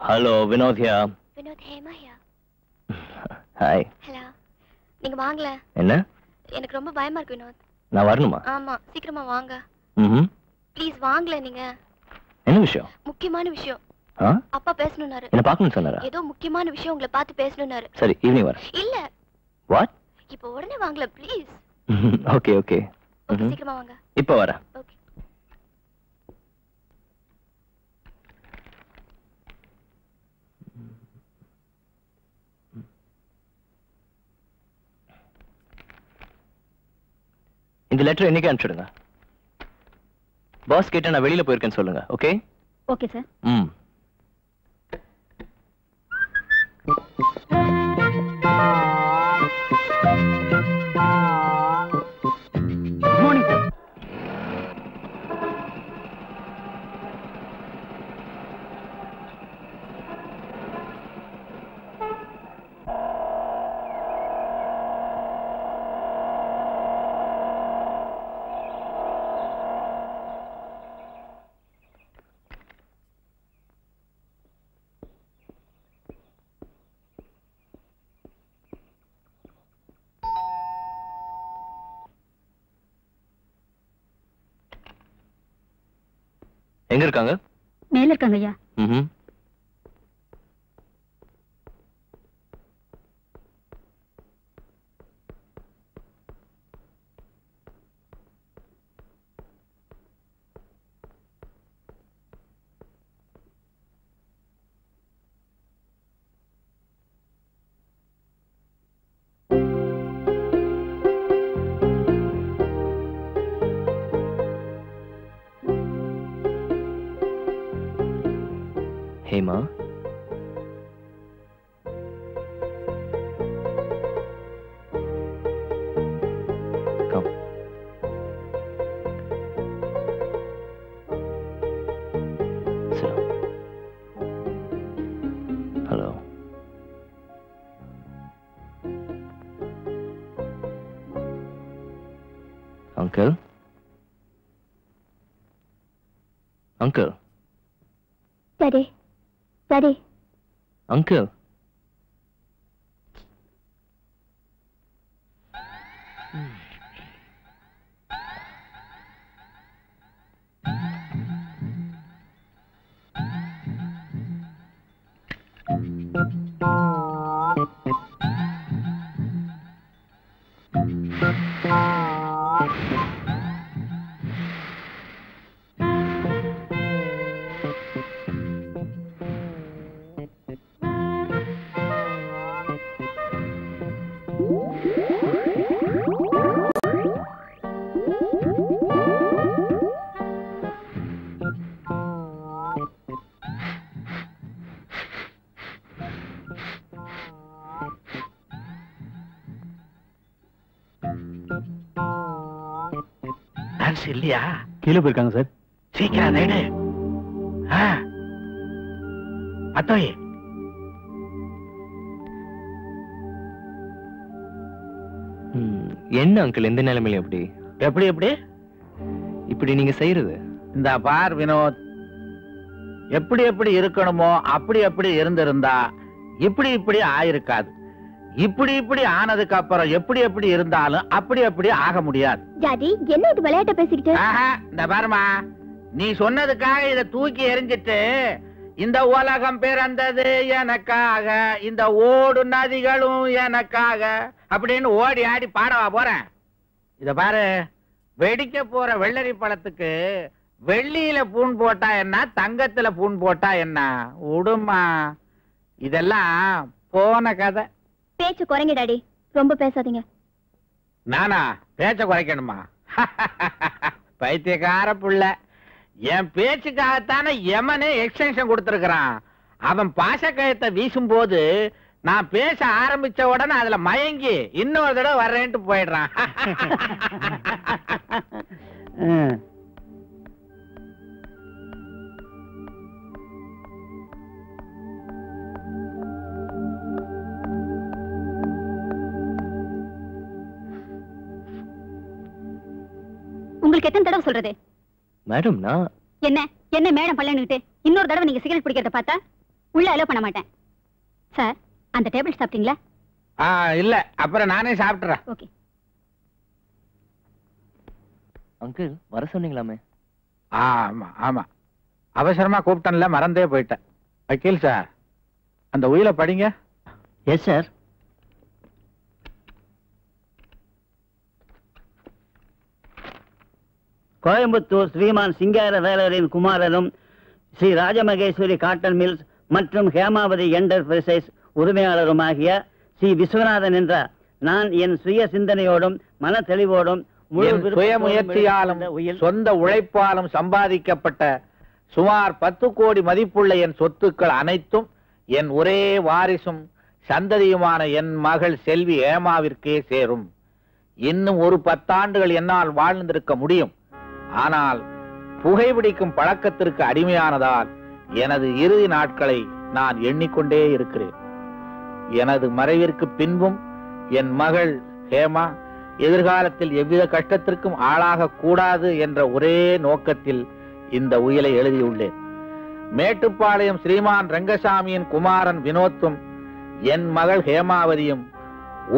Hello, Vinod ஹியா. Vinod, Hema ஹியா. Hi. Hello. நீங்க வாங்கல. என்ன? எனக்கு ரொம்ப பயமா இருக்கு வினோத். நான் வரணுமா? ஆமா, சீக்கிரமா வாங்க. ப்ளீஸ் வாங்கல நீங்க. என்ன விஷயம்? முக்கியமான விஷயம். அப்பா பேசணும்னாரு. என்ன பார்க்கணும்னு சொன்னாரா? ஏதோ முக்கியமான விஷயம் உங்களை பார்த்து பேசணும்னாரு. சரி, ஈவினிங் வரேன். இல்ல. வாட்? இப்போ உடனே வாங்கல ப்ளீஸ். Okay okay. சீக்கிரமா வாங்க. இப்போ வரேன். ஓகே. இந்த லெட்டர் என்னைக்கு அனுப்பிச்சுடுங்க. பாஸ் கிட்ட நான் வெளியில போயிருக்கேன்னு சொல்லுங்க. Okay? Okay sir. Good morning sir. எங்க இருக்காங்க? மேல இருக்காங்க ஐயா. Hema, come. Sit down. Hello. Uncle? Uncle? Daddy. Daddy. Uncle. இல்லையா? கீழே போயிருக்காங்க சார். சீக்கிரம் தேடு. அத்தோயே, என்ன அங்கிள் எந்த நிலைமையில எப்படி எப்படி எப்படி இப்படி நீங்க செய்யறது? இந்த பார் வினோத், எப்படி எப்படி இருக்கணுமோ அப்படி அப்படி இருந்திருந்தா இப்படி இப்படி ஆயிருக்காது. இப்படி இப்படி ஆனதுக்கு அப்புறம் எப்படி எப்படி இருந்தாலும் அப்படி அப்படி ஆக முடியாது. டாடி, என்ன இது விளையாட்ட பேசிக்கிட்டு? இந்த பாருமா, நீ சொன்னதுக்காக இத தூக்கி எறிஞ்சிட்டு இந்த உலகம் பிறந்தது எனக்காக, இந்த ஓடு நதிகளும் எனக்காக அப்படின்னு ஓடி ஆடி பாடவா போறேன். இத பாரு, வெடிக்க போற வெள்ளரி பழத்துக்கு வெள்ளியில பூன் போட்டா என்ன, தங்கத்துல பூன் போட்டா என்ன? உடுமா, இதெல்லாம் போன கதை. பேச்சு குறைங்க டாடி, ரொம்ப பேசாதீங்க. நானா பேச்ச குறைக்கணுமா? பைத்தியக்கார புள்ள, என் பேச்சுக்காகத்தானே யமனே எக்ஸ்டென்ஷன் கொடுத்திருக்கிறான். அவன் பாசக்கயத்தை வீசும் போது நான் பேச ஆரம்பிச்ச உடனே அதுல மயங்கி இன்னொரு தடவை வர்றேன்ட்டு போயிடுறான். உங்களுக்கு எத்தனை தடவை சொல்றது? மேடம் நான் என்ன மேடம் பள்ளன்னுட்டு இன்னொரு தடவை நீங்க சிகரெட் பிடிக்கிறத பார்த்தா உள்ள அலோ பண்ண மாட்டேன். சார், அந்த டேபிள் சாப்பிட்டீங்களா? இல்ல, அப்புறம் நானே சாப்பிட்டுறேன். ஓகே. அங்கிள் வர சொன்னீங்களாமே? ஆமா ஆமா, அவசரமா கூப்பிட்டேன்ல, மறந்தே போயிட்டேன். வக்கீல் சார், அந்த உயிரை படிங்க. Yes sir. கோயம்புத்தூர் ஸ்ரீமான் சிங்கார வேலரின் குமாரனும் ஸ்ரீ ராஜமகேஸ்வரி காட்டன் மில்ஸ் மற்றும் ஹேமாவதி என்டர்பிரைசஸ் உரிமையாளருமாகிய ஸ்ரீ விஸ்வநாதன் என்ற நான் என் சுய சிந்தனையோடும் மன தெளிவோடும் சுய முயற்சியாலும் சொந்த உழைப்பாலும் சம்பாதிக்கப்பட்ட சுமார் 10 கோடி மதிப்புள்ள என் சொத்துக்கள் அனைத்தும் என் ஒரே வாரிசும் சந்ததியுமான என் மகள் செல்வி ஹேமாவிற்கே சேரும். இன்னும் ஒரு 10 ஆண்டுகள் என்னால் வாழ்ந்திருக்க முடியும். ஆனால் புகைப்பிடிக்கும் பழக்கத்திற்கு அடிமையானதால் எனது இறுதி நாட்களை நான் எண்ணிக்கொண்டே இருக்கிறேன். எனது மறைவிற்கு பின்பும் என் மகள் ஹேமா எதிர்காலத்தில் எவ்வித கஷ்டத்திற்கும் ஆளாக கூடாது என்ற ஒரே நோக்கத்தில் இந்த உயிலை எழுதியுள்ளேன். மேட்டுப்பாளையம் ஸ்ரீமான் ரங்கசாமியின் குமாரன் வினோத்தும் என் மகள் ஹேமாவதியும்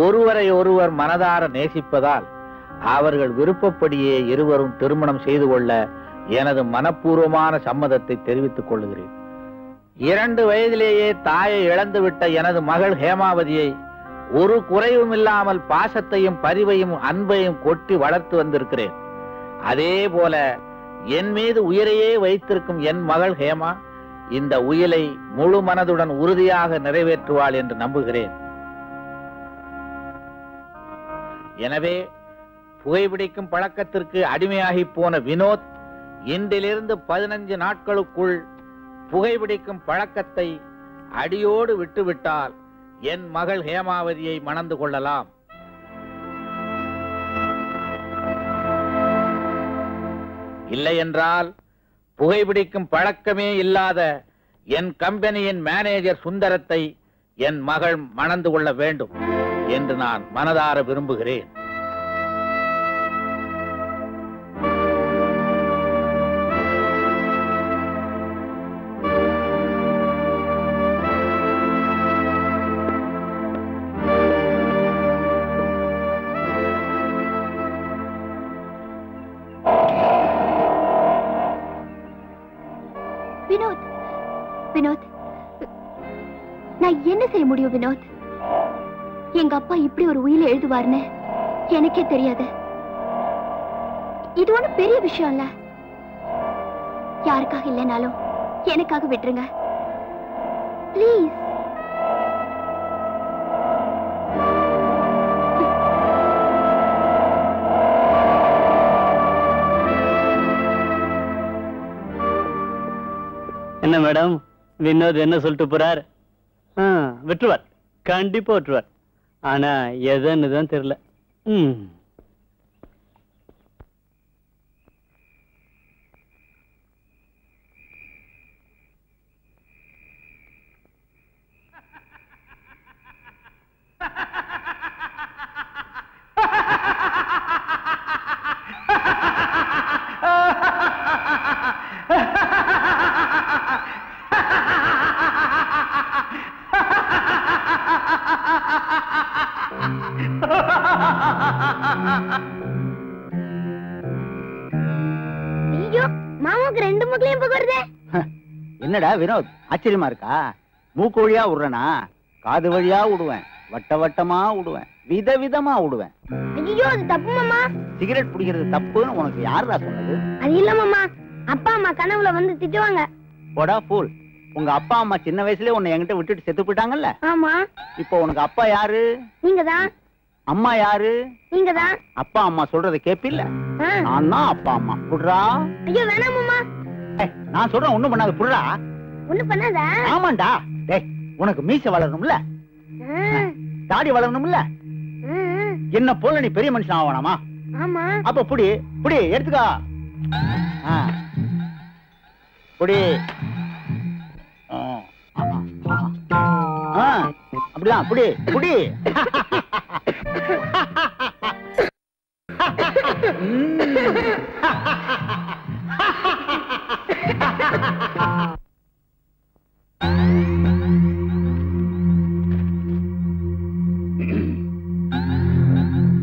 ஒருவரை ஒருவர் மனதார நேசிப்பதால் அவர்கள் விருப்பப்படியே இருவரும் திருமணம் செய்து கொள்ள எனது மனப்பூர்வமான சம்மதத்தை தெரிவித்துக் கொள்கிறேன். 2 வயதிலேயே தாயை இழந்துவிட்ட எனது மகள் ஹேமாவதியை ஒரு குறைவும் இல்லாமல் பாசத்தையும் பரிவையும் அன்பையும் கொட்டி வளர்த்து வந்திருக்கிறேன். அதே போல என் மீது உயிரையே வைத்திருக்கும் என் மகள் ஹேமா இந்த உயிலை முழு மனதுடன் உறுதியாக நிறைவேற்றுவாள் என்று நம்புகிறேன். எனவே புகைப்பிடிக்கும் பழக்கத்திற்கு அடிமையாகி போன வினோத் இன்றிலிருந்து 15 நாட்களுக்குள் புகைப்பிடிக்கும் பழக்கத்தை அடியோடு விட்டுவிட்டால் என் மகள் ஹேமாவதியை மணந்து கொள்ளலாம். இல்லை என்றால் புகைப்பிடிக்கும் பழக்கமே இல்லாத என் கம்பெனியின் மேனேஜர் சுந்தரத்தை என் மகள் மணந்து கொள்ள வேண்டும் என்று நான் மனதார விரும்புகிறேன். வினோத், வினோத், நான் என்ன செய்ய முடியும் வினோத்? எங்க அப்பா இப்படி ஒரு உயிரை எழுதுவார்னு எனக்கே தெரியாது. இது ஒண்ணும் பெரிய விஷயம் இல்ல. யாருக்காக இல்லைனாலும் எனக்காக விட்டுருங்க பிளீஸ். என்ன மேடம், வினோத் என்ன சொல்லிட்டு போறார்? விட்டுருவார், கண்டிப்பா விட்டுருவார். ஆனா எதுன்னு தான் தெரியல. மாமாவுக்கு 2 மூக்குலயும் புகருதே. என்னடா வினோத், ஆச்சரியமா இருக்கா? மூக்கு வழியா விடுறனா, காது வழியா விடுவேன், வட்ட வட்டமா விடுவேன், விதவிதமா விடுவேன். ஐயோ, அது தப்பு மாமா. சிகரெட் பிடிக்கிறது தப்புன்னு உனக்கு யாரா சொன்னது? அது இல்ல மாமா, அப்பா அம்மா கனவுல வந்து திட்டுவாங்க. போடா ஃபூல். உங்க அப்பா அம்மா சின்ன வயசுலயே உன்னை என்கிட்ட விட்டுட்டு செத்து போயிட்டாங்கல்ல? ஆமா. இப்போ உனக்கு அப்பா யாரு? நீங்கதான். அம்மா யாரு? நீங்கதான். அப்பா அம்மா சொல்றதை கேப்பில்ல? நான் தான் அப்பா அம்மா. புடுறா. ஐயோ வேணாம் மாமா. நான் சொல்றேன், ஒண்ணும் பண்ணாத. புடுறா. ஒண்ணும் பண்ணாத. ஆமாண்டா. டேய், உனக்கு மீசை வளரணும்ல, தாடி வளரணும்ல, என்ன போல நீ பெரிய மனுஷன் ஆகணுமா? ஆமா. அப்ப புடி புடி எடுத்துக்கா. புடி. அப்படிதான் புடி புடி.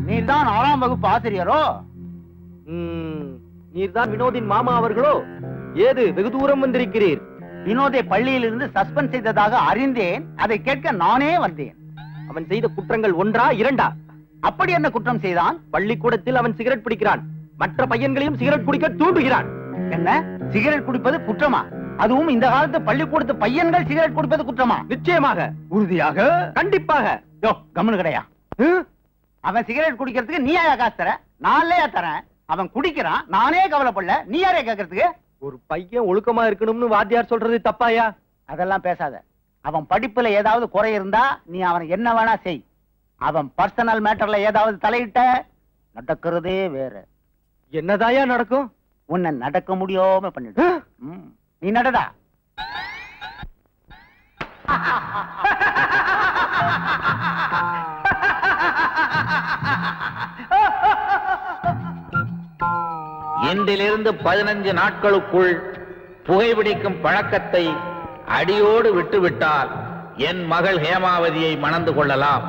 நீர்தான் 6ஆம் வகுப்பு ஆசிரியரோ? நீர்தான் வினோதின் மாமா அவர்களோ? ஏது வெகு தூரம் வந்திருக்கிறீர்? வினோதை பள்ளியிலிருந்து சஸ்பெண்ட் செய்ததாக அறிந்தேன். அதை கேட்க நானே வந்தேன். அவன் செய்த குற்றங்கள் 1ஆ 2ஆ? அப்படி என்ன குற்றம் செய்தான்? பள்ளிக்கூடத்தில் அவன் சிகரெட் பிடிக்கிறான். மற்ற பையன்களையும் சிகரெட் குடிக்க தூண்டுகிறான். என்ன, சிகரெட் குடிப்பது குற்றமா? அதுவும் இந்த காலத்து பள்ளிக்கூடத்து பையன்கள் சிகரெட் குடிப்பது குற்றமா? நிச்சயமாக, உறுதியாக, கண்டிப்பாக. யோ கம்முனு கிடையா. அவன் சிகரெட் குடிக்கிறதுக்கு நீ யாரா காசு தர? நானே தரேன். அவன் குடிக்கிறான், நானே கவலைப்படல, நீ யாரே கேட்கறதுக்கு? ஒரு பையன் ஒழுக்கமா இருக்கணும்னு வாத்தியார் சொல்றது தப்பாயா? அதெல்லாம் பேசாத. அவன் படிப்புல ஏதாவது குறை இருந்தா நீ அவன் என்ன வேணா செய். அவன் பர்சனல் மேட்டர்ல ஏதாவது தலையிட்ட நடக்கிறதே வேற. என்னதாயா நடக்கும்? உன்னை நடக்க முடியாம பண்ணிடு. நீ நடடா. இன்றிலிருந்து 15 நாட்களுக்குள் புகைப்பிடிக்கும் பழக்கத்தை அடியோடு விட்டுவிட்டால் என் மகள் ஹேமாவதியை மணந்து கொள்ளலாம்.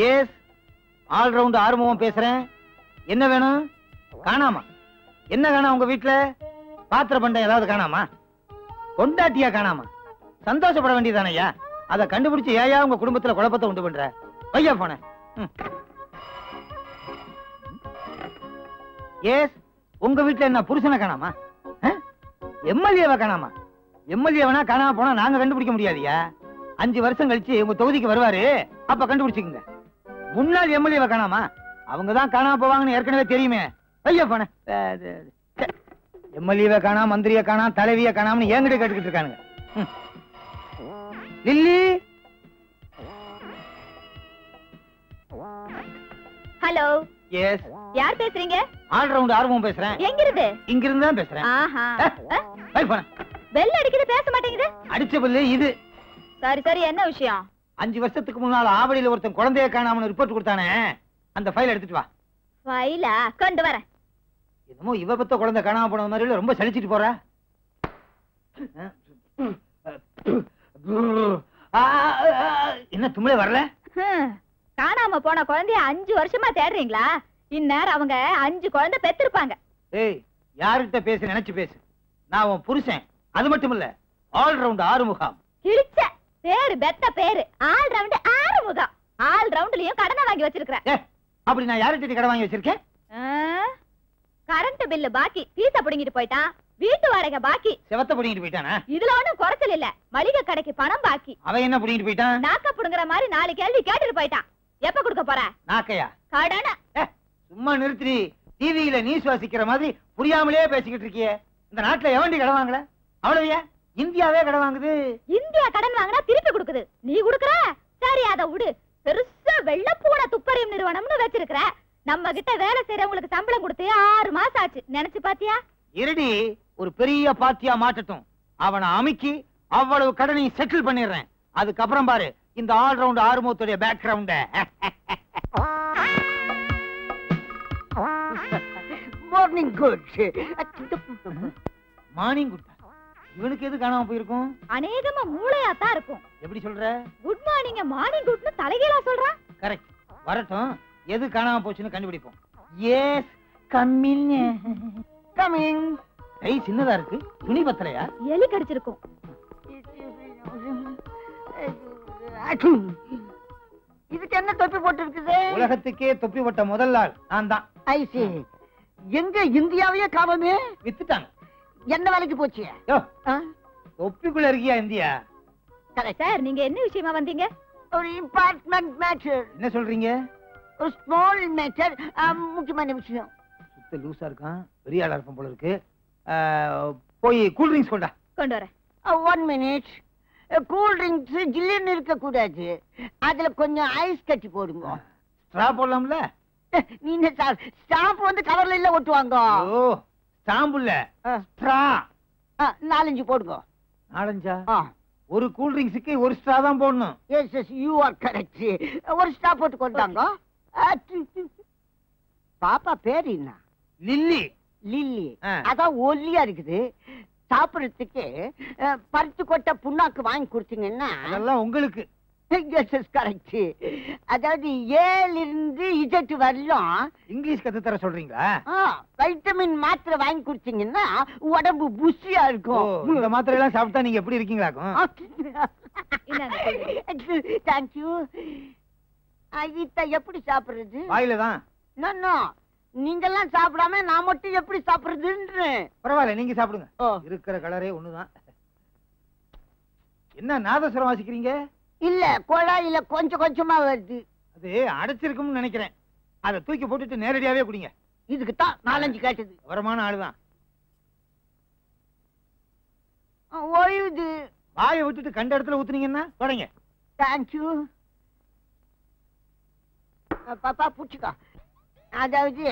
எஸ், ஆல்ரவுண்ட் ஆறுமுகம் பேசுறேன். என்ன வேணும்? காணாமா? என்ன காணாம உங்க வீட்டுல? பாத்திர பண்டம் ஏதாவது காணாமா? கொண்டாட்டியா காணாமா? சந்தோஷப்பட வேண்டியதானையா? அதை கண்டுபிடிச்சு ஏயா உங்க குடும்பத்துல குழப்பத்தை உண்டு பண்ற? வையா போன. எஸ், உங்க வீட்டுல என்ன புருஷனை காணாமா? எம்எல்ஏவை காணாமா? எம்எல்ஏவனா காணாம போனா நாங்க கண்டுபிடிக்க முடியாதியா? 5 வருஷம் கழிச்சு உங்க தொகுதிக்கு வருவாரு, அப்ப கண்டுபிடிச்சுக்குங்க. முன்னாள் எம்எல்ஏவை காணாமா? அவங்கதான் காணாம போவாங்கன்னு ஏற்கனவே தெரியுமே. ஐயா போன. எம்எல்ஏவை காணா, மந்திரியை காணா, தலைவியை காணாமனு என்கிட்ட கேட்டுக்கிட்டு இருக்கானுங்க. லில்லி. ஹலோ. எஸ். யார் பேசுறீங்க? ஆல்ரவுண்ட் ஆர்வம் பேசுறேன். எங்க இருந்து? இங்க இருந்து தான் பேசுறேன். ஆஹா. பெல் அடிக்குது, பேச மாட்டேங்குது. அடிச்ச பல்லு இது. சரி சரி, என்ன விஷயம்? 5 வருஷத்துக்கு முன்னால ஆவடியில ஒருத்தன் குழந்தைய காணாமனு ரிப்போர்ட் கொடுத்தானே, அந்த ஃபைல் எடுத்துட்டு வா. ஃபைலா? கொண்டு வரேன். என்னமோ இவ பத்த குழந்தை காணாம போன மாதிரி ரொம்ப சலிச்சிட்டு போற. என்ன தும்ளே வரல? காணாம போன குழந்தைய 5 வருஷமா தேடுறீங்களா? இந்நேரம் அவங்க 5 குழந்தை பெத்திருப்பாங்க. ஏய், யார்கிட்ட பேச நினைச்சு பேசு. நான் உன் புருஷன். அது மட்டும் இல்ல, ஆல்ரவுண்ட் ஆறுமுகம். கிழிச்ச பேரு, பெத்த பேரு. ஆல்ரவுண்ட் ஆறுமுகம். ஆல்ரவுண்ட்லயும் கடனை வாங்கி வச்சிருக்கேன். அப்படி நான் யார்கிட்ட கடன் வாங்கி வச்சிருக்கேன்? கரண்ட் பில்லு பாக்கி, பீச புடுங்கிட்டு போயிட்டான். வீட்டு வாடகை பாக்கி, செவத்த புடிங்கிட்டு போயிட்டானா? இதுல ஒண்ணும் குறைச்சல் இல்ல. மளிகை கடைக்கு பணம் பாக்கி. அவன் என்ன புடிங்கிட்டு போயிட்டான்? நாக்க புடுங்குற மாதிரி 4 கேள்வி கேட்டுட்டு போயிட்டான். எப்ப கொடுக்க போற? நாக்கையா? கடனை. சும்மா நிறுத்தி. டிவியில நியூஸ் வாசிக்கிற மாதிரி புரியாமலே பேசிக்கிட்டு இருக்கியே. இந்த நாட்டுல எவண்டி கடன் வாங்கல? அவ்வளவுயா? இந்தியாவே கடன் வாங்குது. இந்தியா கடன் வாங்கினா திருப்பி கொடுக்குது. நீ கொடுக்கற? சரி, அதை விடு. பெருசா வெள்ளப்பூனை துப்பறியும் நிறுவனம்னு வச்சிருக்கிற. நம்ம கிட்ட வேலை செய்யறவங்களுக்கு சம்பளம் கொடுத்து 6 மாசம் ஆச்சு. நினைச்சு பாத்தியா? இருடி, ஒரு பெரிய பாத்தியா மாட்டட்டும். அவனை அமுக்கி அவ்வளவு கடனையும் செட்டில் பண்ணிடுறேன். அதுக்கப்புறம் பாரு இந்த ஆல்ரவுண்ட் ஆறுமுகத்துடைய background. Morning good. Morning good. இவனுக்கு எது காணாம போயிருக்கும்? அநேகமா மூளையா தான் இருக்கும். எப்படி சொல்ற? குட் மார்னிங் மார்னிங் குட்னு தலைகீழா சொல்றான். கரெக்ட். வரட்டும், எது காணாம போச்சுன்னு கண்டுபிடிப்போம். S, coming. கம்மிங். கை சின்னதா இருக்கு. துணி பத்தலையா? எலி கடிச்சிருக்கும். இதுக்கு என்ன தொப்பி போட்டு இருக்குது? உலகத்துக்கே தொப்பி போட்ட முதல் ஆள் நான் தான். ஐசி. எங்க இந்தியாவையே காணோமே. வித்துட்டாங்க. என்ன வேலைக்கு போச்சு? தொப்பிக்குள்ள இருக்கியா இந்தியா? சார், நீங்க என்ன விஷயமா வந்தீங்க? ஒரு இம்பார்ட்டன்ட் மேட்டர். என்ன சொல்றீங்க? ஒரு ஸ்மால் மேட்டர், முக்கியமான விஷயம். சுத்த லூசா இருக்கான். பெரிய ஆளா இருப்பான் போல இருக்கு. போய் கூல் ட்ரிங்க்ஸ் கொண்டா. கொண்டு வரேன். 1 மினிட். கூல் ட்ரிங்க்ஸ் ஜில்லுன்னு இருக்க கூடாது. அதுல கொஞ்சம் ஐஸ் கட்டி போடுங்க. ஸ்ட்ரா போடலாம்ல? நீங்க ஸ்டாம்ப் வந்து கவர்ல இல்ல ஒட்டுவாங்க. ஓ, ஸ்டாம்ப் இல்ல, ஸ்ட்ரா. 4-5 போடுங்க. 4-5? ஒரு கூல் ட்ரிங்க்ஸ்க்கு ஒரு ஸ்ட்ரா தான் போடணும். Yes yes, you are correct. ஒரு ஸ்ட்ரா போட்டு கொண்டாங்க. பாப்பா பேர் என்ன? லில்லி. லில்லி. அதான் ஒல்லியா இருக்குது. சாப்பிடுறதுக்கு பருத்து கொட்டை புண்ணாக்கு வாங்கி கொடுத்தீங்கன்னா அதெல்லாம் உங்களுக்கு. கரெக்ட். அதாவது ஏலிருந்து இஜெட் வரலாம் இங்கிலீஷ் கத்து தர சொல்றீங்களா? வைட்டமின் மாத்திரை வாங்கி குடிச்சீங்கன்னா உடம்பு புஷியா இருக்கும். இந்த மாத்திரை எல்லாம் சாப்பிட்டா நீங்க எப்படி இருக்கீங்களாக்கும்? தேங்க்யூ. இத எப்படி சாப்பிடுறது? வாயில தான். நீங்கெல்லாம் சாப்பிடாம நான் மட்டும் எப்படி சாப்பிடுறதுன்னு. பரவாயில்ல, நீங்க சாப்பிடுங்க. இருக்கிற கலரே ஒண்ணுதான். என்ன நாதஸ்வரம் வாசிக்கிறீங்க? இல்ல, குழாயில கொஞ்சம் கொஞ்சமா வருது. அது அடைச்சிருக்கும்னு நினைக்கிறேன். அதை தூக்கி போட்டுட்டு நேரடியாவே குடிங்க. இதுக்கு தான் 4-5 கேட்டது. வரமான ஆளுதான். ஓய்வுது. வாயை விட்டுட்டு கண்ட இடத்துல ஊத்துனீங்கன்னா தொடங்க. தேங்க்யூ. பாப்பா புடிச்சுக்கா. அதாவது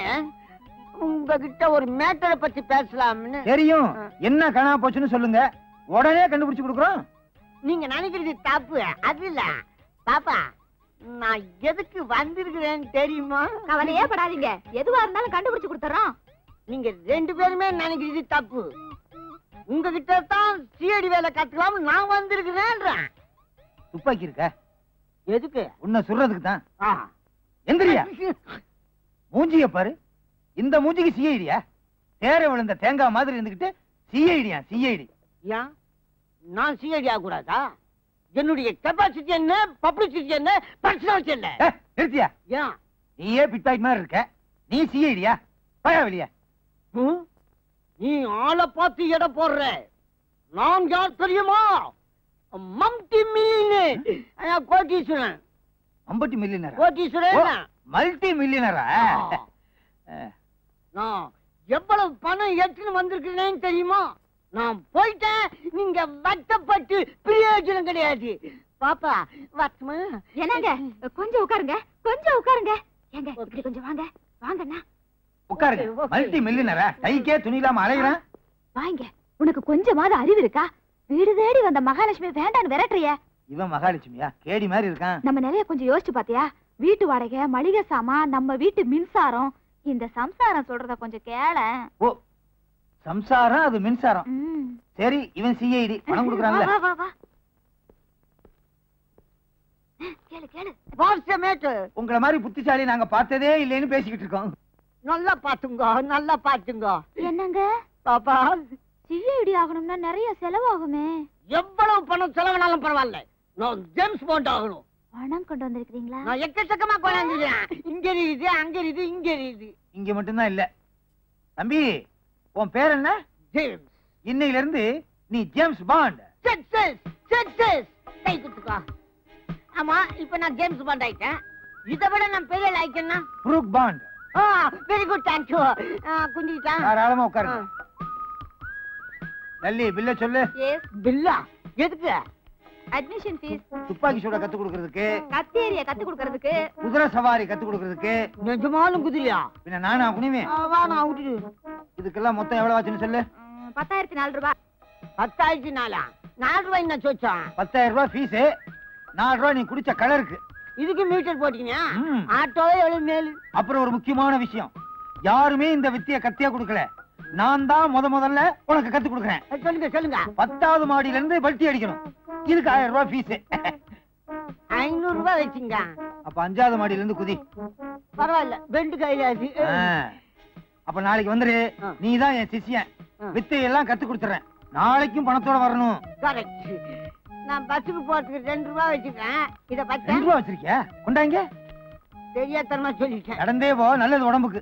உங்ககிட்ட ஒரு மேட்டரை பத்தி பேசலாம்னு. தெரியும். என்ன காணாம போச்சுன்னு சொல்லுங்க, உடனே கண்டுபிடிச்சு கொடுக்குறோம். நீங்க நினைக்கிறது தப்பு. அது இல்ல பாப்பா, நான் எதுக்கு வந்திருக்கிறேன்னு தெரியுமா? கவலையே படாதீங்க, எதுவா இருந்தாலும் கண்டுபிடிச்சு கொடுத்துறோம். நீங்க 2 பேருமே நினைக்கிறது தப்பு. உங்ககிட்ட தான் சிஐடி வேலை கத்துக்கலாம் நான் வந்திருக்கிறேன். துப்பாக்கி இருக்க? எதுக்கு? உன்னை சுடுறதுக்கு தான். எந்திரியா. மூஞ்சிய பாரு. இந்த மூஞ்சிக்கு சிஐடியா? தேர விழுந்த தேங்காய் மாதிரி இருந்துகிட்டு சிஐடியா? சிஐடி ஏன் நான் சிஐடி ஆக கூடாதா? என்னுடைய கெப்பாசிட்டி என்ன, பப்ளிசிட்டி என்ன, பர்சனாலிட்டி என்ன? நிறுத்தியா? ஏன் நீயே பிட்டாய் மாதிரி இருக்க. நீ சிஐடியா? பயா வெளியா. நீ ஆளை பார்த்து எடை போடுற. நான் யார் தெரியுமா? மல்டி மில்லியனர் கோட்டீஸ்வரன். மம்பட்டி மில்லியனரா? கோட்டீஸ்வரன். மல்டி மில்லியனரா? நான் எவ்வளவு பணம் எடுத்துன்னு வந்திருக்கிறேன்னு தெரியுமா? நான் போயிட்டேன், நீங்க வட்டப்பட்டு பிரயோஜனம் கிடையாது. பாப்பா வட்டமா? என்னங்க கொஞ்சம் உட்காருங்க, கொஞ்சம் உட்காருங்க. ஏங்க இப்படி கொஞ்சம் வாங்க. வாங்கண்ணா உட்காருங்க. மல்டி மில்லியனரா? கைக்கே துணி இல்லாம அலைகிறான். வாங்க. உனக்கு கொஞ்சமாவது அறிவு இருக்கா? வீடு தேடி வந்த மகாலட்சுமி வேண்டான்னு விரட்டுறிய. இவன் மகாலட்சுமியா? கேடி மாதிரி இருக்கான். நம்ம நிலைய கொஞ்சம் யோசிச்சு பாத்தியா? வீட்டு வாடகை, மளிகை சாமான், நம்ம வீட்டு மின்சாரம். இந்த சம்சாரம் சொல்றத கொஞ்சம் கேள. ஓ, சம்சாரம் அது மின்சாரம். சரி, இவன் சிஐடி. பணம் கொடுக்குறான்ல. வா வா வா. கேளு கேளு. உங்களை மாதிரி புத்திசாலி நாங்க பார்த்ததே இல்லைன்னு பேசிக்கிட்டு இருக்கோம். நல்லா பாத்துங்க, நல்லா பாத்துங்க. என்னங்க பாப்பா, சிஐடி ஆகணும்னா நிறைய செலவாகுமே. எவ்வளவு பணம் செலவானாலும் பரவாயில்ல, நான் ஜேம்ஸ் பாண்ட் ஆகணும். பணம் கொண்டு வந்திருக்கீங்களா? நான் எக்கச்சக்கமா கொண்டாந்துருக்கேன். இங்க இருக்குது, அங்க இருக்குது, இங்க இருக்குது. இங்க மட்டும்தான் இல்ல. தம்பி, உன் பேர் என்ன? ஜேம்ஸ். இன்னையில இருந்து நீ ஜேம்ஸ் பாண்ட். Success success. கை குத்துக்கா. ஆமா, இப்ப நான் ஜேம்ஸ் பாண்ட் ஆயிட்டேன். இதை விட நான் பெரிய ஆயிட்டேன்னா Brooke Bond. Very good, thank you. குஞ்சிட்டா தாராளமா உட்காருங்க. லல்லி, பில்ல சொல்லு. பில்லா எதுக்கு? அட்மிஷன் ஃபீஸ், துப்பாக்கி சூட கத்து கொடுக்கிறதுக்கு, கத்தேரிய கத்து கொடுக்கிறதுக்கு, குதிரை சவாரி கத்து கொடுக்கிறதுக்கு. நிஜமாலும் குதிரையா? பின்ன நானா குனிவே? வா, நான் விட்டுடு. இதுக்கெல்லாம் மொத்தம் எவ்வளவு ஆச்சுன்னு சொல்லு. 10,004 ரூபாய். 10,004? 4 ரூபாய் என்ன சொச்சான்? 10,000 ரூபாய் ஃபீஸ். 4 ரூபாய் நீ குடிச்ச கலருக்கு. இதுக்கு மீட்டர் போட்டீங்க? ஆட்டோவே எவ்வளவு மேல். அப்புறம் ஒரு முக்கியமான விஷயம், யாருமே இந்த வித்தியை கத்தியா கொடுக்கல. நான் தான் முதல்ல உனக்கு கத்து கொடுக்குறேன். சொல்லுங்க சொல்லுங்க. 10வது மாடியில இருந்து பல்ட்டி அடிக்கணும். இதுக்கு 1000 ரூபாய் ஃபீஸ். 500 ரூபாய் வச்சுங்க. அப்ப 5வது மாடியில இருந்து குதி. பரவாயில்ல, ரெண்டு கையிலாச்சு. அப்ப நாளைக்கு வந்துரு. நீ தான் என் சிஷ்யன். வித்தையெல்லாம் கத்து கொடுத்துறேன். நாளைக்கும் பணத்தோட வரணும். கரெக்ட். நான் பஸ்ஸுக்கு போறதுக்கு 2 ரூபாய் வச்சுக்கிறேன். இத 2 ரூபாய் வச்சிருக்கியா? கொண்டாங்க. தெரியாதனமா சொல்லிட்டேன். நடந்தே போ, நல்லது உடம்புக்கு.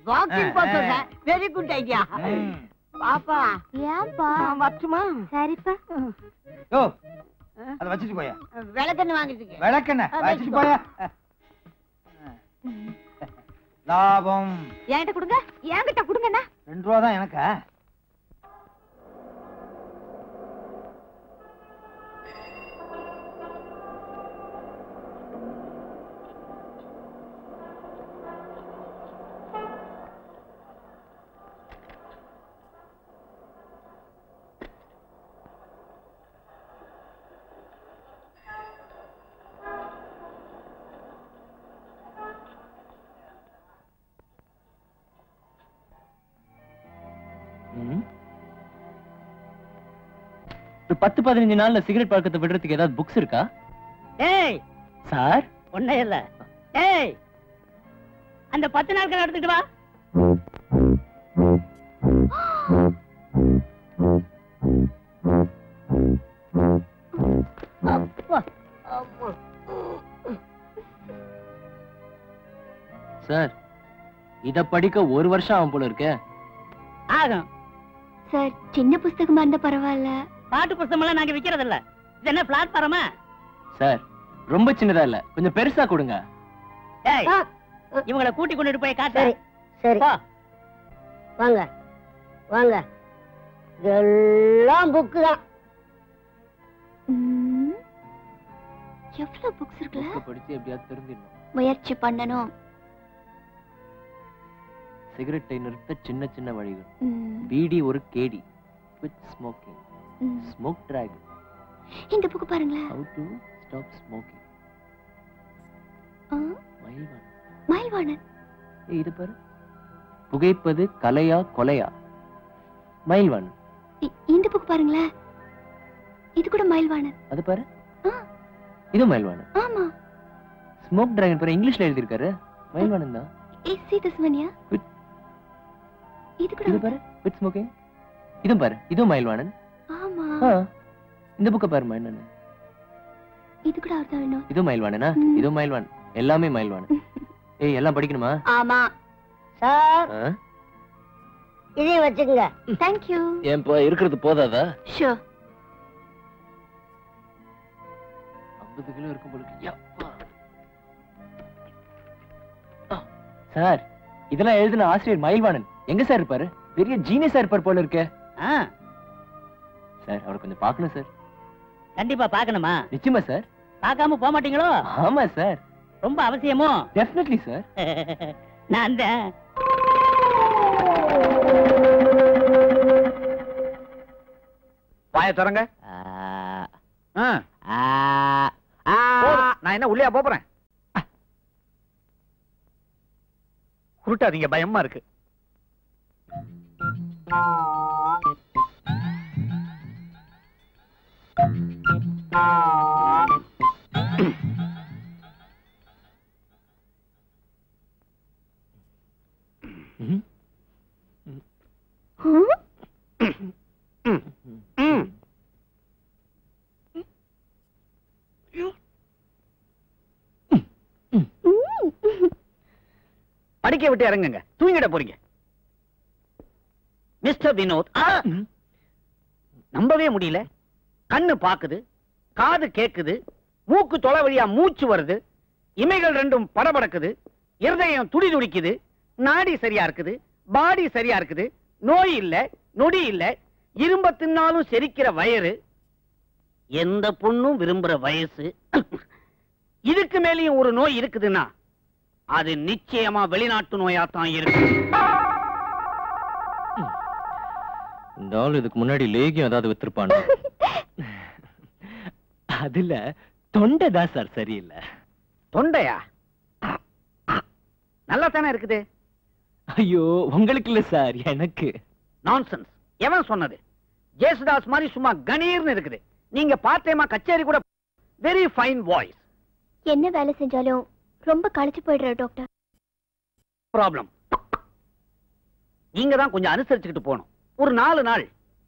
வாக்கிங் போறேன். Very good idea. பாப்பா, ஏன்பா? வரட்டுமா? சரிப்பா. ஓ, அத வச்சிட்டு போயா. விளக்கெண்ணெய் வாங்கிட்டு. விளக்கெண்ணெய் வச்சிட்டு போயா. லாபம் என்கிட்ட கொடுங்க. என்கிட்ட கொடுங்கண்ணா. 2 ரூபாய் தான் எனக்கா? ஒரு 10-15 நாள்ல சிகரெட் பழக்கத்தை விடுறதுக்கு ஏதாவது புக்ஸ் இருக்கா? ஏய் சார், ஒண்ணே இல்ல. ஏய், அந்த 10 நாட்கள் எடுத்துட்டு வா. சார், இத படிக்க 1 வருஷம் ஆகும் போல இருக்கே. ஆகும் சார். சின்ன புஸ்தகமா இருந்தா பரவாயில்ல. பாட்டு புஸ்தகம் எல்லாம் நாங்க விக்கிறது இல்ல. இது என்ன பிளாட்ஃபார்மா? சார், ரொம்ப சின்னதா இல்ல, கொஞ்சம் பெருசா கொடுங்க. ஏய், இவங்களை கூட்டி கொண்டுட்டு போய் காட்டு. சரி சரி, வாங்க வாங்க. எல்லாம் புக்கு தான். எவ்வளவு புக்ஸ் இருக்குல்ல? படிச்சு எப்படியாவது தெரிஞ்சிடணும். முயற்சி பண்ணணும். சிகரெட்டை நிறுத்த சின்ன சின்ன வழிகள். பீடி ஒரு கேடி. Quit smoking. Smoke dragon. இந்த புக் பாருங்களேன். How to stop smoking. மயில்வாணன். மயில்வாணன். இது பாரு. புகைப்பது கலையா கொலையா? மயில்வாணன். இந்த புக் பாருங்களேன். இது கூட மயில்வாணன். அது பாரு. இது மயில்வாணன். ஆமா. ஸ்மோக் டிராகன் பேர் இங்கிலீஷ்ல எழுதி இருக்காரு. மைல்வானன் தான். Is it this one? இது இது பாரு, வித் ஸ்மோக்கிங். இதுவும் பாரு, இதுவும் மைல்வானன். ஆமா. இந்த புக்க பாரு மைல்வானன். இது கூட அவர்தான் வேணும். இதுவும் மைல்வானனா? இதுவும் மைல்வான். எல்லாமே மைல்வானன். ஏய், எல்லாம் படிக்கணுமா? ஆமா சார். இதையும் வச்சுக்கங்க. Thank you. ஏன்பா இருக்கிறது போதாதா? Sure. 50 கிலோ இருக்கும் போல. சார், இதெல்லாம் எழுதின ஆசிரியர் மயில்வாணன் எங்க சார் இருப்பாரு? பெரிய ஜீனியஸா இருப்பார் போல இருக்கே. சார், அவரை கொஞ்சம் பார்க்கணும் சார். கண்டிப்பா பார்க்கணுமா? நிச்சயமா சார். பார்க்காம போக மாட்டீங்களோ? ஆமா சார். ரொம்ப அவசியமோ? Definitely sir. நான் வாய தரங்க. நான் என்ன உள்ளே போறேன்? உருட்டாதீங்க, பயமா இருக்கு. படிக்க விட்டு இறங்குங்க, தூங்கிட போறீங்க. மிஸ்டர் வினோத், நம்பவே முடியல. கண்ணு பாக்குது, காது கேக்குது, மூக்கு தொலை வழியா மூச்சு வருது, இமைகள் ரெண்டும் படபடக்குது, இருதயம் துடி துடிக்குது, நாடி சரியா இருக்குது, பாடி சரியா இருக்குது, நோய் இல்ல, நொடி இல்ல, இரும்ப தின்னாலும் செரிக்கிற வயிறு, எந்த பொண்ணும் விரும்புற வயசு. இதுக்கு மேலேயும் ஒரு நோய் இருக்குதுன்னா அது நிச்சயமா வெளிநாட்டு நோயாத்தான் இருக்கு. இந்த ஆள் இதுக்கு முன்னாடி லேகியம் ஏதாவது வித்திருப்பானு. அதுல தொண்டை தான் சார் சரியில்லை. தொண்டையா? நல்லா தானே இருக்குது. ஐயோ, உங்களுக்கு இல்ல சார், எனக்கு. நான்சென்ஸ். எவன் சொன்னது? ஜேசுதாஸ் மாதிரி சும்மா கணீர்னு இருக்குது. நீங்க பார்த்தேமா கச்சேரி கூட. Very fine voice. என்ன வேலை செஞ்சாலும் ரொம்ப களைச்சு போயிடுற டாக்டர். ப்ராப்ளம். நீங்க தான் கொஞ்சம் அனுசரிச்சுக்கிட்டு போகணும். ஒரு 4 நாள்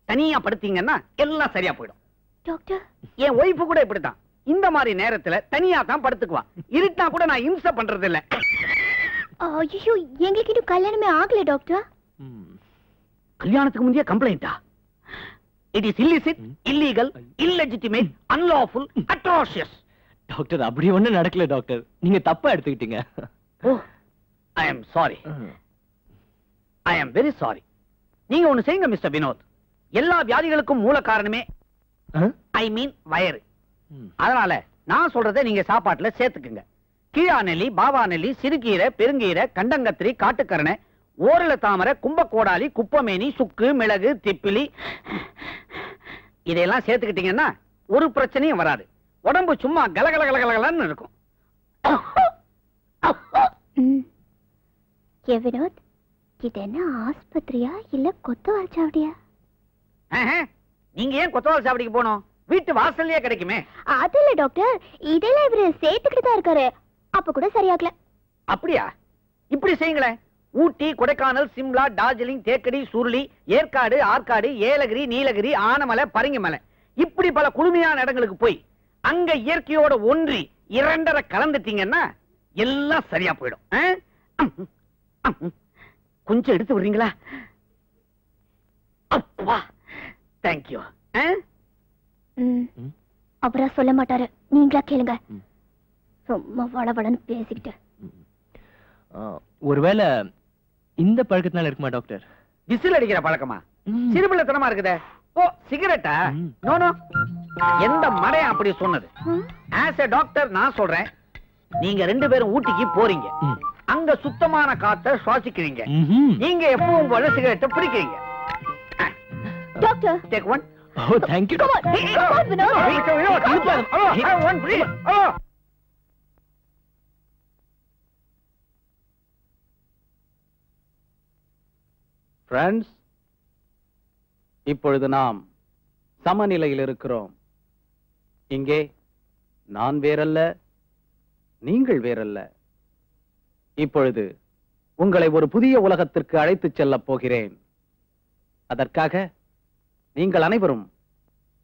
தனியா படுத்தீங்கன்னா எல்லாம் சரியா போயிடும். டாக்டர், என் ஒய்ஃபு கூட இப்படித்தான். இந்த மாதிரி நேரத்துல தனியா தான் படுத்துக்குவா. இருட்டா கூட நான் இம்சை பண்றது இல்ல. ஐயோ, எங்களுக்கு இன்னும் கல்யாணமே ஆகல டாக்டர். கல்யாணத்துக்கு முந்தைய கம்ப்ளைண்டா? It is illicit, illegal, illegitimate, unlawful, atrocious. Doctor, அப்படி ஒண்ணு நடக்கல டாக்டர். நீங்க தப்பா எடுத்துக்கிட்டீங்க. I am sorry. I am very sorry. நீங்க ஒண்ணு செய்யுங்க மிஸ்டர் வினோத். எல்லா வியாதிகளுக்கும் மூல காரணமே ஐ மீன் வயிறு. அதனால நான் சொல்றதை நீங்க சாப்பாட்டுல சேர்த்துக்குங்க. கீழா நெல்லி, பாவா நெல்லி, சிறுகீரை, பெருங்கீரை, கண்டங்கத்திரி, காட்டுக்கரணை, ஓரல தாமரை, கும்பக்கோடாலி, குப்பமேனி, சுக்கு, மிளகு, திப்பிலி, இதெல்லாம் சேர்த்துக்கிட்டீங்கன்னா ஒரு பிரச்சனையும் வராது. உடம்பு சும்மா கலகலகலகலன்னு இருக்கும். வினோத், இது என்ன ஆஸ்பத்திரியா இல்ல கொத்தவால் சாவடியா? நீங்க ஏன் கொத்தவால் சாவடிக்கு போகணும்? வீட்டு வாசல்லயே கிடைக்குமே. அது இல்ல டாக்டர், இதெல்லாம் இவரு சேர்த்துக்கிட்டு தான் இருக்காரு. அப்ப கூட சரியாகல. அப்படியா? இப்படி செய்யுங்களேன். ஊட்டி, கொடைக்கானல், சிம்லா, டார்ஜிலிங், தேக்கடி, சுருளி, ஏற்காடு, ஆற்காடு, ஏலகிரி, நீலகிரி, ஆனமலை, பரங்கிமலை, இப்படி பல குளுமையான இடங்களுக்கு போய் அங்க இயற்கையோட ஒன்றி 2.5 கலந்துட்டீங்கன்னா எல்லாம் சரியா போயிடும். கொஞ்சம் எடுத்து விடுறீங்களா? அப்பா, தேங்க்யூ. அவரா சொல்ல மாட்டாரு, நீங்களா கேளுங்க. சும்மா வளவளன்னு பேசிக்கிட்டு. ஒருவேளை இந்த பழக்கத்தினால இருக்குமா டாக்டர்? விசில் அடிக்கிற பழக்கமா? சிறுபிள்ளைத்தனமா இருக்குதே. ஓ, சிகரெட்டா? நோ நோ, எந்த மடையா அப்படி சொன்னது? ஆஸ் எ டாக்டர் நான் சொல்றேன், நீங்க 2 பேரும் ஊட்டிக்கு போறீங்க. அங்க சுத்தமான காத்த சுவாசிக்கிறீங்க. நீங்க எப்பவும் போல சிகரெட்டை பிடிக்கிறீங்க. Doctor, take one. Oh, thank you. Come on, come on, Vinod. Friends, இப்பொழுது நாம் சமநிலையில் இருக்கிறோம். இங்கே நான் வேறல்ல, நீங்கள் வேறல்ல. இப்பொழுது உங்களை ஒரு புதிய உலகத்திற்கு அழைத்துச் செல்லப் போகிறேன். அதற்காக நீங்கள் அனைவரும்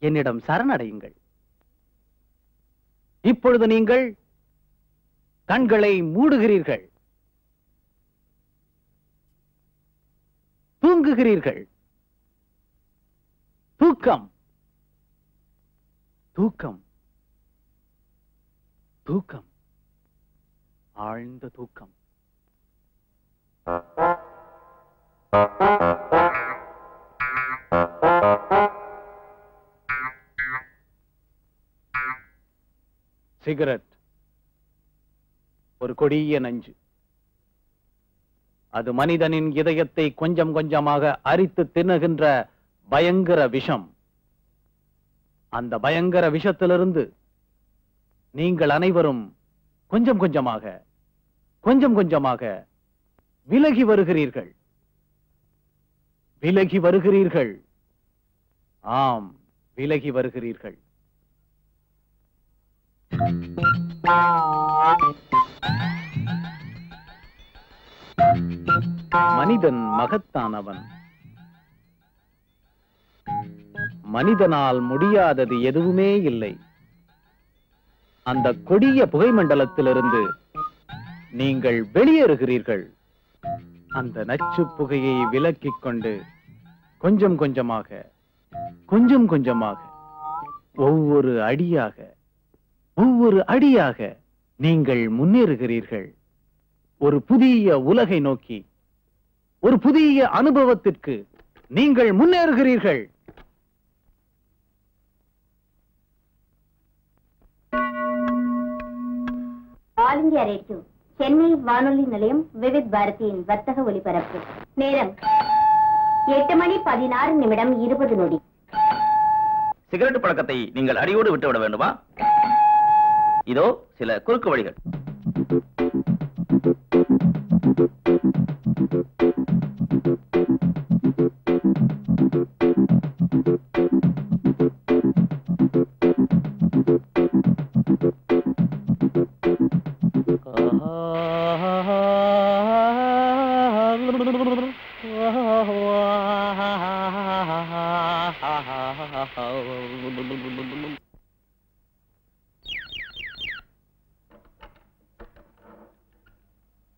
என்னிடம் சரணடையுங்கள். இப்பொழுது நீங்கள் கண்களை மூடுகிறீர்கள், தூங்குகிறீர்கள். தூக்கம், தூக்கம், தூக்கம், ஆழ்ந்த தூக்கம். சிகரெட் ஒரு கொடிய நஞ்சு. அது மனிதனின் இதயத்தை கொஞ்சம் கொஞ்சமாக அரித்து தின்னுகின்ற பயங்கர விஷம். அந்த பயங்கர விஷத்திலிருந்து நீங்கள் அனைவரும் கொஞ்சம் கொஞ்சமாக விலகி வருகிறீர்கள். விலகி வருகிறீர்கள். ஆம், விலகி வருகிறீர்கள். மனிதன் மகத்தானவன். மனிதனால் முடியாதது எதுவுமே இல்லை. அந்த கொடிய புகைமண்டலத்திலிருந்து நீங்கள் வெளியேறுகிறீர்கள். அந்த நச்சு புகையை விலக்கிக் கொண்டு கொஞ்சம் கொஞ்சமாக ஒவ்வொரு அடியாக நீங்கள் முன்னேறுகிறீர்கள். ஒரு புதிய உலகை நோக்கி, ஒரு புதிய அனுபவத்திற்கு நீங்கள் முன்னேறுகிறீர்கள். ஆல் இந்தியா ரேடியோ சென்னை வானொலி நிலையம் விவித் பாரதியின் வர்த்தக ஒலிபரப்பு நேரம் 8:16:20. சிகரெட் பழக்கத்தை நீங்கள் அடியோடு விட்டுவிட வேண்டுமா? இதோ சில குறுக்கு வழிகள்.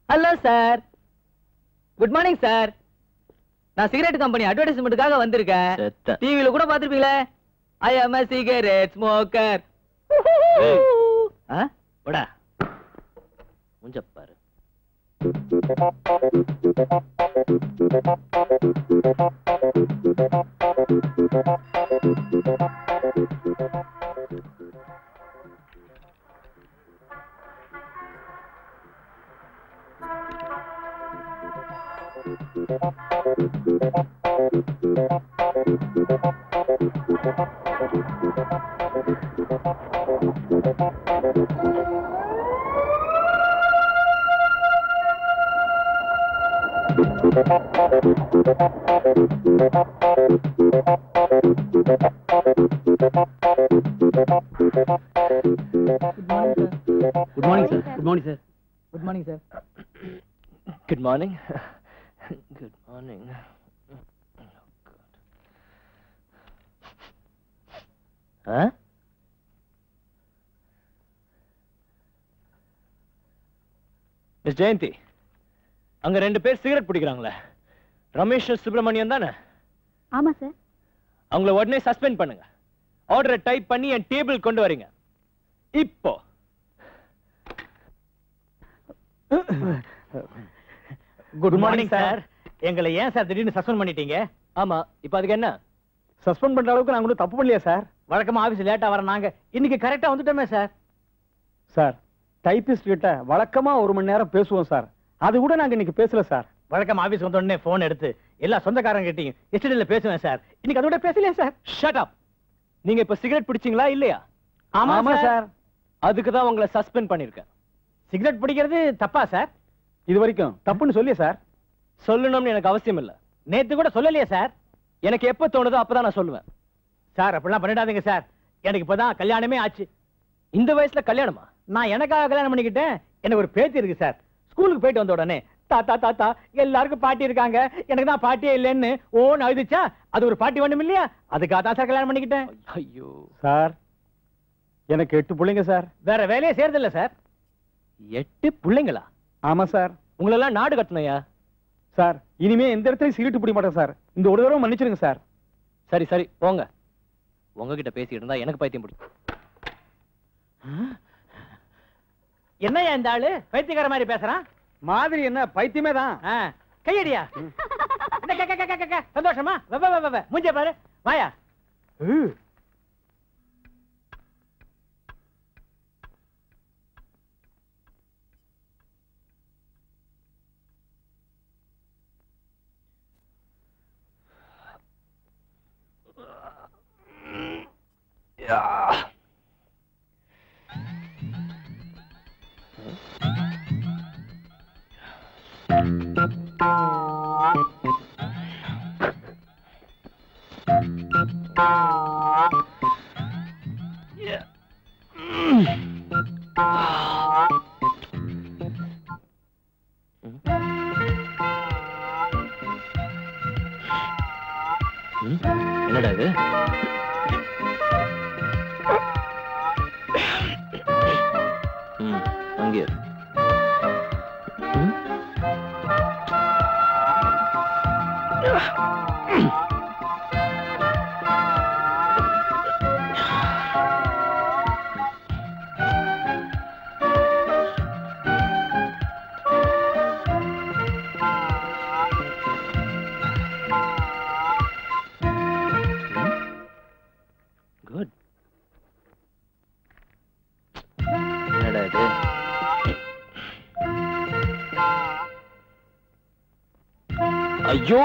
Hello sir, good morning sir. நான் சிகரெட் கம்பெனி அட்வர்டைஸ்மெண்ட்டுக்காக வந்திருக்கேன். டிவில கூட பாத்துருப்பீங்களே. ஐ அம் a cigarette smoker. போடா மூஞ்ச பாரு. Good morning, sir. Good morning, sir. Good morning, sir. Good morning. Good morning. Huh? Miss Jayanthi, அங்க 2 பேர் சிகரெட் பிடிக்கிறாங்களே, ரமேஷ் சுப்பிரமணியம் தானே? ஆமா சார். அவங்கள உடனே சஸ்பெண்ட் பண்ணுங்க. ஆர்டரை டைப் பண்ணி என் டேபிள் கொண்டு வரீங்க இப்போ. Good morning sir. எங்களை ஏன் சார் திடீர்னு சஸ்பெண்ட் பண்ணிட்டீங்க? ஆமா, இப்போ அதுக்கு என்ன? சஸ்பெண்ட் பண்ற அளவுக்கு நாங்க ஒன்றும் தப்பு பண்ணலையா சார்? வழக்கமா ஆபீஸ் லேட்டா வர நாங்க இன்னைக்கு கரெக்டா வந்துட்டோமே சார். சார், டைபிஸ்ட் கிட்ட வழக்கமா 1 மணி நேரம் பேசுவோம் சார். அது கூட நாங்க இன்னைக்கு பேசல சார். வழக்கம் ஆபீஸ் வந்த உடனே போன் எடுத்து எல்லா சொந்தக்காரங்க கிட்டையும் எஸ்டேட்ல பேசுவேன் சார். இன்னைக்கு அதோட பேசலையா சார்? Shut up. நீங்க இப்ப சிகரெட் பிடிச்சீங்களா இல்லையா? ஆமா சார். அதுக்கு தான் உங்களை சஸ்பெண்ட் பண்ணிருக்கேன். சிகரெட் பிடிக்கிறது தப்பா சார்? இது வரைக்கும் தப்புன்னு சொல்லியே சார். சொல்லணும்னு எனக்கு அவசியம் இல்ல. நேத்து கூட சொல்லலையே சார். எனக்கு எப்ப தோணுதோ அப்பதான் நான் சொல்லுவேன். சார் அப்படிலாம் பண்ணிடாதீங்க சார். எனக்கு இப்பதான் கல்யாணமே ஆச்சு. இந்த வயசுல கல்யாணமா? நான் எனக்காக கல்யாணம் பண்ணிக்கிட்டேன். எனக்கு ஒரு பேத்தி இருக்கு சார். ஸ்கூலுக்கு போயிட்டு வந்த உடனே தாத்தா தாத்தா எல்லாருக்கும் பாட்டி இருக்காங்க, எனக்கு தான் பாட்டியே இல்லைன்னு ஓன்னு அழுதுச்சா, அது ஒரு பாட்டி வேணும் இல்லையா, அதுக்காக தான் சார் கல்யாணம் பண்ணிக்கிட்டேன். ஐயோ சார், எனக்கு 8 பிள்ளைங்க சார். வேற வேலையே செய்யறதில்ல சார். 8 பிள்ளைங்களா? ஆமா சார். உங்களெல்லாம் நாடு கட்டணையா சார்? இனிமே எந்த இடத்துலயும் சிகரெட் பிடிக்க மாட்டேன் சார். இந்த ஒரு தடவை மன்னிச்சிருங்க சார். சரி சரி போங்க. உங்ககிட்ட பேசிட்டு இருந்தா எனக்கு பைத்தியம் பிடிக்கும். என்னையா இந்த ஆளு பைத்தியக்கார மாதிரி பேசுறான்? மாதிரி என்ன, பைத்தியமே தான். கையடியா. சந்தோஷமா? மூஞ்ச பாரு, வாயா. என்னடா இது? அங்கே ஐயோ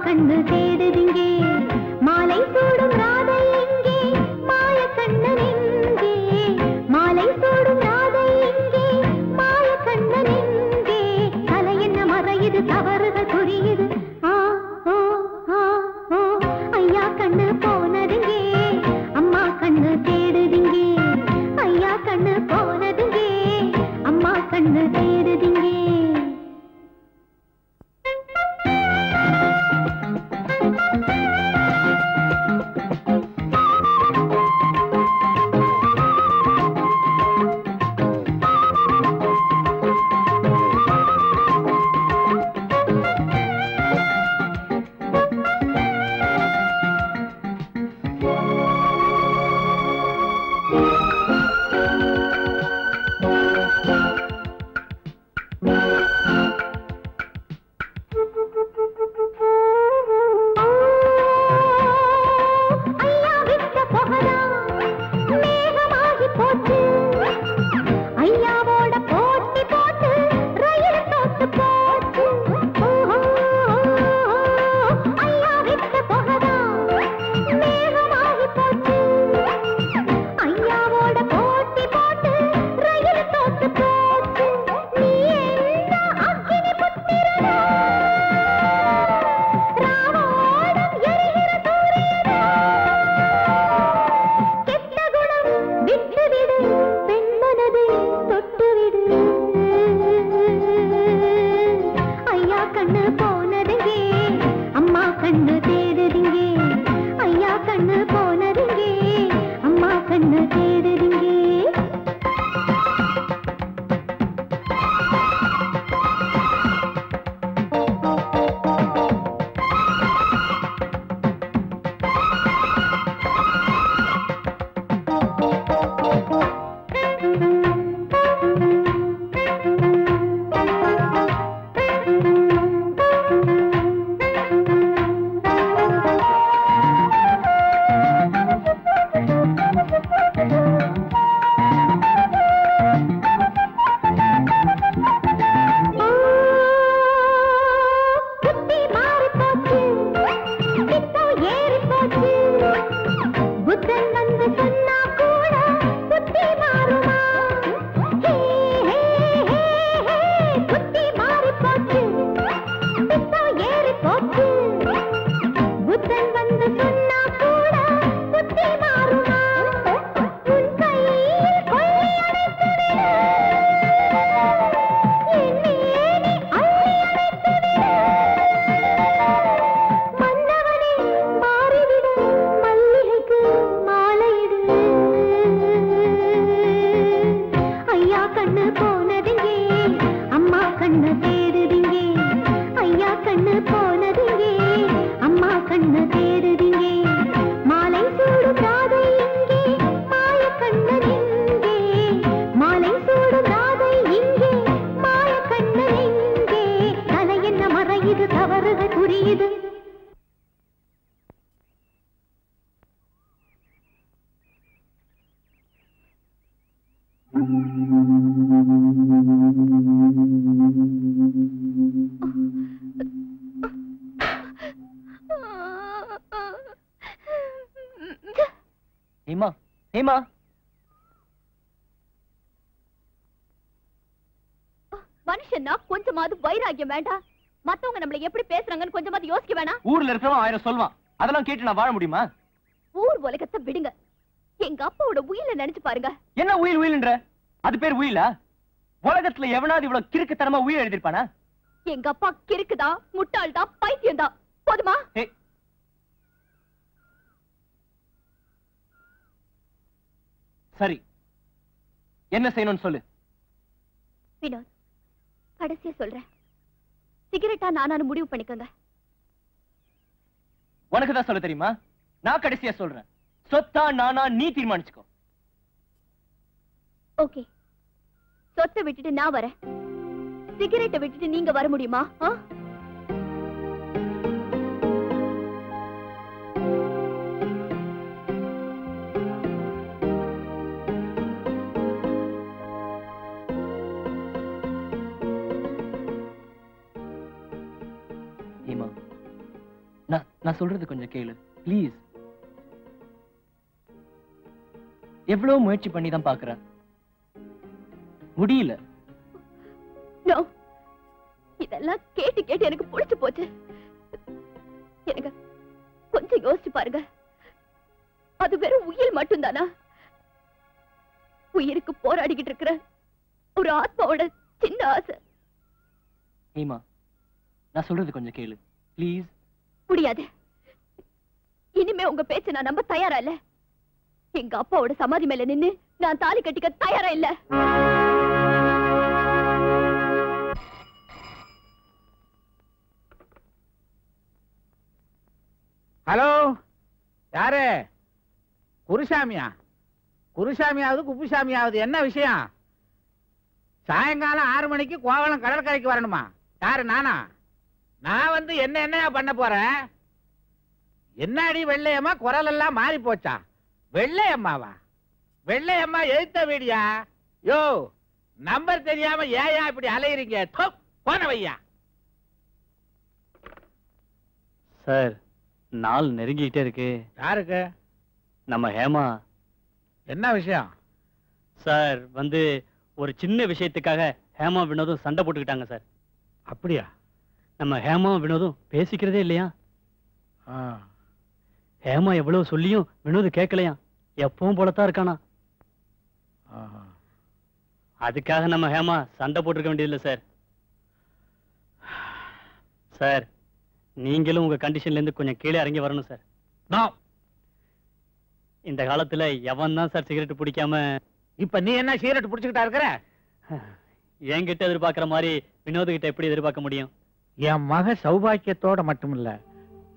கண்ணு தேடுதிங்கே மாலை சூடும் ராதை எங்கே மாய கண்ணு ஹேமா ஹேமா மனுஷன்னா கொஞ்சமாவது வைராகியம் வேண்டாம். மத்தவங்க நம்மள எப்படி பேசுறாங்கன்னு கொஞ்சமாவது யோசிக்க வேணாம். ஊர்ல இருக்கிறவன் 1000 சொல்வான், அதெல்லாம் கேட்டு நான் வாழ முடியுமா? ஊர் உலகத்தை விடுங்க, எங்க அப்பாவோட உயிரை நினைச்சு பாருங்க. என்ன உயில் உயில்ன்ற? அது பேர் உயிலா? உலகத்துல எவனாவது இவ்வளவு கிறுக்குத்தனமா உயிர் எழுதிருப்பானா? எங்க அப்பா கிறுக்குதா, முட்டாள்தா, பைத்தியம்தா. போதுமா? சரி, என்ன செய்யணும்னு சொல்லு. வினோத், கடைசியா சொல்றேன், சிகரெட்டா நானானு முடிவு பண்ணிக்கோங்க. உனக்கு தான் சொல்ல தெரியுமா? நான் கடைசியா சொல்றேன், சொத்தா நானா நீ தீர்மானிச்சுக்கோ. ஓகே, சொத்தை விட்டுட்டு நான் வரேன், சிகரெட்டை விட்டுட்டு நீங்க வர முடியுமா? நான் சொல்றது கொஞ்சம் கேளு ப்ளீஸ். எவ்வளவு முயற்சி பண்ணி தான் பாக்குறேன், முடியல. இதெல்லாம் கேட்டு கேட்டு எனக்கு புடிச்சு போச்சு. எனக்கு கொஞ்சம் யோசிச்சு பாருங்க, அது வெறும் உயிர் மட்டும்தானா? உயிருக்கு போராடிக்கிட்டு இருக்கிற ஒரு ஆத்மாவோட சின்ன ஆசை. ஹேமா, நான் சொல்றது கொஞ்சம் கேளு ப்ளீஸ். முடியாது, இனிமே உங்க பேச்ச நான் நம்ப தயாரா இல்ல. எங்க அப்பாவோட சமாதி மேல நின்னு நான் தாலி கட்டிக்க தயாரா இல்ல. ஹலோ, யாரு? குருசாமியா? குருசாமியாவது குப்புசாமியாவது என்ன விஷயம்? சாயங்காலம் 6 மணிக்கு கோவளம் கடற்கரைக்கு வரணுமா? யாரு, நானா? நான் வந்து என்ன பண்ண போறேன்? என்னடி வெள்ளையம்மா, குரல் எல்லாம் மாறி போச்சா? வெள்ளையம்மாவா? வெள்ளையம்மா எழுத்த வீடியா? யோ, நம்பர் தெரியாம ஏயா இப்படி அலையறீங்க? போன வையா. சார், நாள் நெருங்கிட்டே இருக்கு. யாருக்கு? நம்ம ஹேமா. என்ன விஷயம்? சார், வந்து ஒரு சின்ன விஷயத்துக்காக ஹேமா வினோதும் சண்டை போட்டுக்கிட்டாங்க சார். அப்படியா? நம்ம ஹேமா வினோதும் பேசிக்கிறதே இல்லையா? ஹேமா எவ்வளவு சொல்லியும் வினோது கேட்கலையா, எப்பவும் போலத்தான் இருக்கானா. அதுக்காக நம்ம ஹேமா சண்டை போட்டுருக்க வேண்டியதில்லை சார். சார், நீங்களும் உங்க கண்டிஷன்ல இருந்து கொஞ்சம் கீழே இறங்கி வரணும் சார். இந்த காலத்துல எவன் தான் சார் சிகரெட் பிடிக்காம? இப்ப நீ என்ன சிகரெட் பிடிச்சுக்கிட்டா இருக்கிற? என்கிட்ட எதிர்பார்க்கிற மாதிரி வினோது கிட்ட எப்படி எதிர்பார்க்க முடியும்? என் மக சௌபாக்கியத்தோட மட்டுமில்ல,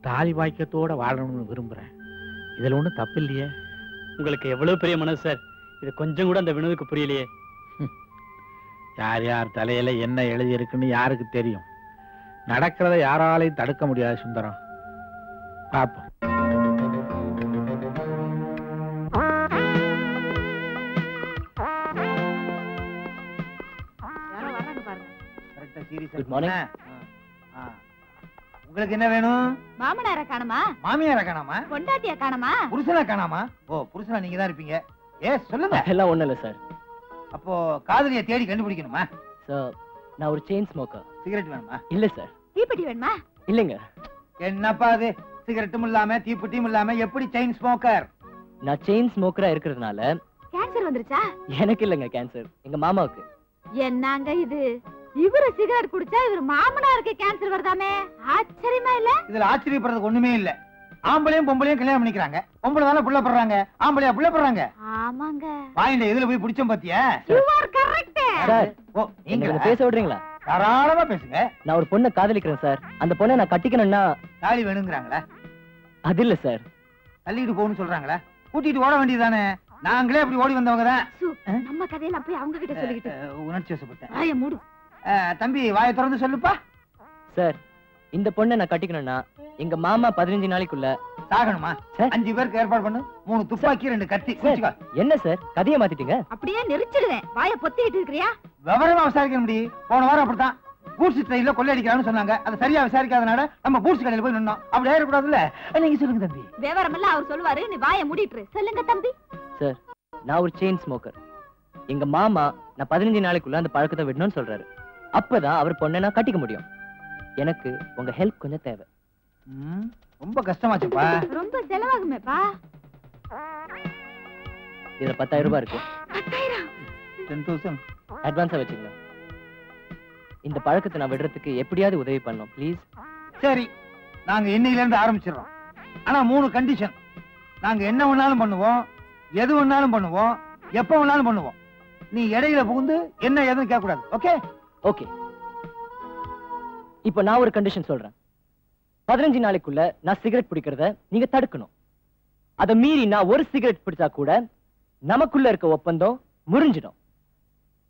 தாலி பாக்கியத்தோட வாழணும்னு விரும்புறேன். இதுல ஒண்ணும் தப்பு இல்லையே. உங்களுக்கு எவ்வளவு பெரிய மனசு சார், இது கொஞ்சம் கூட அந்த வினோதுக்கு புரியலையே. யார் யார் தலையில என்ன எழுதி இருக்குன்னு யாருக்கு தெரியும்? நடக்கிறத யாராலையும் தடுக்க முடியாது சுந்தரம். பாப்போம். Good morning. உங்களுக்கு என்ன வேணும்? மாமனார காணமா? மாமியார காணாமா? பொண்டாட்டிய காணமா? புருஷனை காணாமா? ஓ, புருஷனா நீங்க தான் இருப்பீங்க. சொல்லுங்க. எல்லாம் ஒண்ணு இல்ல சார். அப்போ காதலியை தேடி கண்டுபிடிக்கணுமா? சார், நான் ஒரு செயின் ஸ்மோக்கர். சிகரெட் வேணுமா? இல்ல சார். தீப்பெட்டி வேணுமா? இல்லங்க. என்னப்பா அது, சிகரெட்டும் இல்லாம தீப்பெட்டியும் இல்லாம எப்படி செயின் ஸ்மோக்கர்? நான் செயின் ஸ்மோக்கரா இருக்கிறதுனால கேன்சர் வந்துருச்சா? எனக்கு இல்லங்க கேன்சர், எங்க மாமாவுக்கு. என்னங்க இது, இவரு சிகரெட் குடிச்சா இவர் மாமனாருக்கு கேன்சர் வருதாமே? ஆச்சரியமா இல்ல? இதுல ஆச்சரியப்படுறதுக்கு ஒண்ணுமே இல்ல. ஆம்பளையும் பொம்பளையும் கல்யாணம் பண்ணிக்கிறாங்க, பொம்பளை தானே புள்ள படுறாங்க, ஆம்பளையா புள்ள படுறாங்க. ஆமாங்க. வாயில எதுல போய் பிடிச்சோம் பாத்தியா? You are correct. சார், ஓ, நீங்க பேச விடுறீங்களா? தாராளமா பேசுங்க. நான் ஒரு பொண்ணை காதலிக்கிறேன் சார். அந்த பொண்ணை நான் கட்டிக்கணும்னா தாலி வேணுங்கிறாங்களா? அது இல்ல சார். தள்ளிட்டு போகணும்னு சொல்றாங்களா? கூட்டிட்டு ஓட வேண்டியதானே? நாங்களே அப்படி ஓடி வந்தவங்க தான். நம்ம கதையெல்லாம் போய் அவங்க கிட்ட சொல்லிக்கிட்டு உணர்ச்சி வசப்பட்டேன். வாயை மூடு. தம்பி, வாயை திறந்து சொல்லுப்பா. சார், இந்த பொண்ணை நான் கட்டிக்கணும்னா எங்க மாமா 15 நாளைக்குள்ள சாகணுமா? 5 பேருக்கு ஏற்பாடு பண்ணு. 3 துப்பாக்கி 2 கத்தி. என்ன சார் கதையை மாத்திட்டீங்க? அப்படியே நெரிச்சிடுவேன். வாயை பொத்திட்டு இருக்கிறியா? விவரமா விசாரிக்க முடியும். போன வாரம் அப்படித்தான் பூட்ஸ் ட்ரெயின்ல கொள்ளையடிக்கிறான்னு சொன்னாங்க. அதை சரியா விசாரிக்காதனால நம்ம பூட்ஸ் கடையில போய் நின்னோம். அப்படி ஆயிடக்கூடாதுல்ல. நீங்க சொல்லுங்க தம்பி. விவரம் எல்லாம் அவர் சொல்லுவாரு, நீ வாயை மூடிட்டு சொல்லுங்க தம்பி. சார் நான் ஒரு செயின் ஸ்மோக்கர். எங்க மாமா நான் 15 நாளைக்குள்ள அந்த பழக்கத்தை விடணும்னு சொல்றாரு. அப்பதான் அவர் பொண்ணை நான் கட்டிக்க முடியும். எனக்கு உங்க ஹெல்ப் கொஞ்சம் தேவை. ரொம்ப கஷ்டமாச்சுப்பா. ரொம்ப செலவாகுமேப்பா. இதுல 10,000 ரூபாய் இருக்கு. 10,000 அட்வான்ஸா வச்சுக்கங்க. இந்த பழக்கத்தை நான் விடுறதுக்கு எப்படியாவது உதவி பண்ணணும் ப்ளீஸ். சரி, நாங்க இன்னையில இருந்து ஆரம்பிச்சிடறோம். ஆனா 3 கண்டிஷன். நாங்க என்ன வேணாலும் பண்ணுவோம், எது வேணாலும் பண்ணுவோம், எப்ப வேணாலும் பண்ணுவோம். நீ இடையில புகுந்து என்ன எதுன்னு கேட்க கூடாது. ஓகே? ஓகே. இப்போ நான் ஒரு கண்டிஷன் சொல்றேன். 15 நாளைக்குள்ள நான் சிகரெட் பிடிக்கிறத நீங்க தடுக்கணும். அதை மீறி நான் ஒரு சிகரெட் பிடிச்சா கூட நமக்குள்ள இருக்க ஒப்பந்தம் முறிஞ்சிடும்.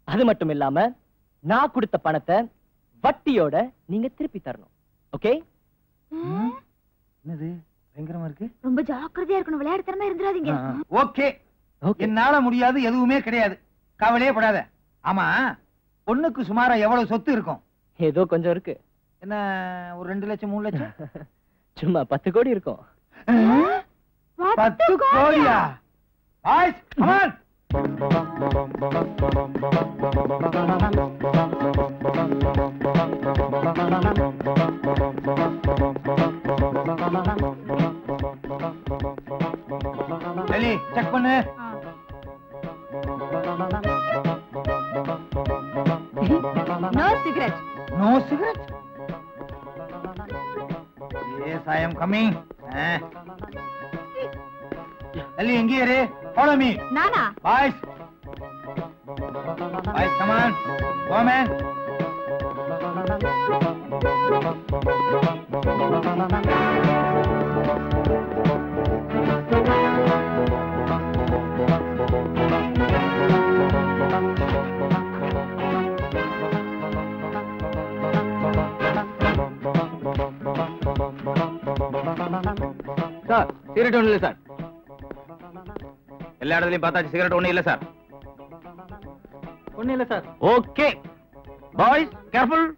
அது மட்டும் இல்லாம நான் கொடுத்த பணத்தை வட்டியோட நீங்க திருப்பி தரணும். ஓகே? என்னது பயங்கரமா இருக்கு. ரொம்ப ஜாக்கிரதையா இருக்கணும். விளையாட்டு தரமா இருந்துடாதீங்க. ஓகே. என்னால முடியாது எதுவுமே கிடையாது. கவலையே படாத. ஆமா, பொண்ணுக்கு சுமாரா எவ்வளவு சொத்து இருக்கும்? ஏதோ கொஞ்சம் இருக்கு. என்ன ஒரு 2 லட்சம் 3 லட்சம்? சும்மா 10 கோடி இருக்கும். 10 கோடியா? Boys come on. Delhi check பண்ணு. No cigarette. No cigarette? Yes, I am coming. Delhi, engi iru. Follow me. Nana. Boys. Boys, come on. Go, man. Sir cigarette ஒண்ணு இல்ல சார். எல்லா இடத்துலயும் பார்த்தாச்சு, சிகரெட் ஒண்ணு இல்ல சார். ஒண்ணு இல்ல சார். Okay boys, careful.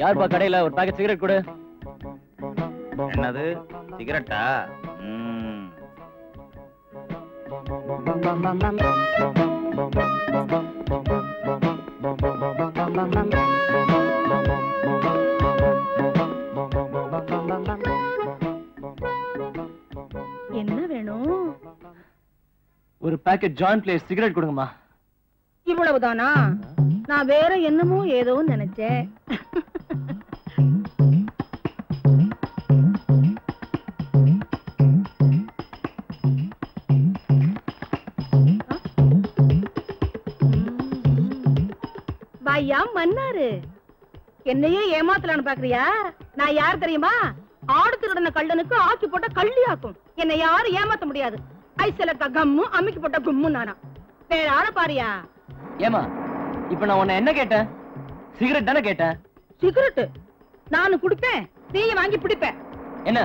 யார்பா கடையில ஒரு பாக்கெட் சிகரெட் கொடு. என்னது சிகரெட்டா? என்ன வேணும்? ஒரு பாக்கெட் ஜாயிண்ட் பிளேஸ் சிகரெட் கொடுங்கம்மா. இவ்வளவுதானா? நான் வேற என்னமோ ஏதோ நினைச்சேன். பையா மன்னாரு, என்னையே ஏமாத்தலான்னு பாக்குறியா? நான் யார் தெரியுமா? ஆடு திருடன கள்ளனுக்கு ஆக்கி போட்ட கள்ளி ஆக்கும். என்னை யாரும் ஏமாத்த முடியாது. ஐசலக்க கம்மு அம்மிக்கு போட்ட கும்மு நானா. வேற ஆள பாரியா? ஏமா இப்ப நான் உன்னை என்ன கேட்டேன்? சிகரெட் தானே கேட்டேன். சிகரெட் நானு குடிப்பேன், நீ வாங்கி பிடிப்பேன். என்ன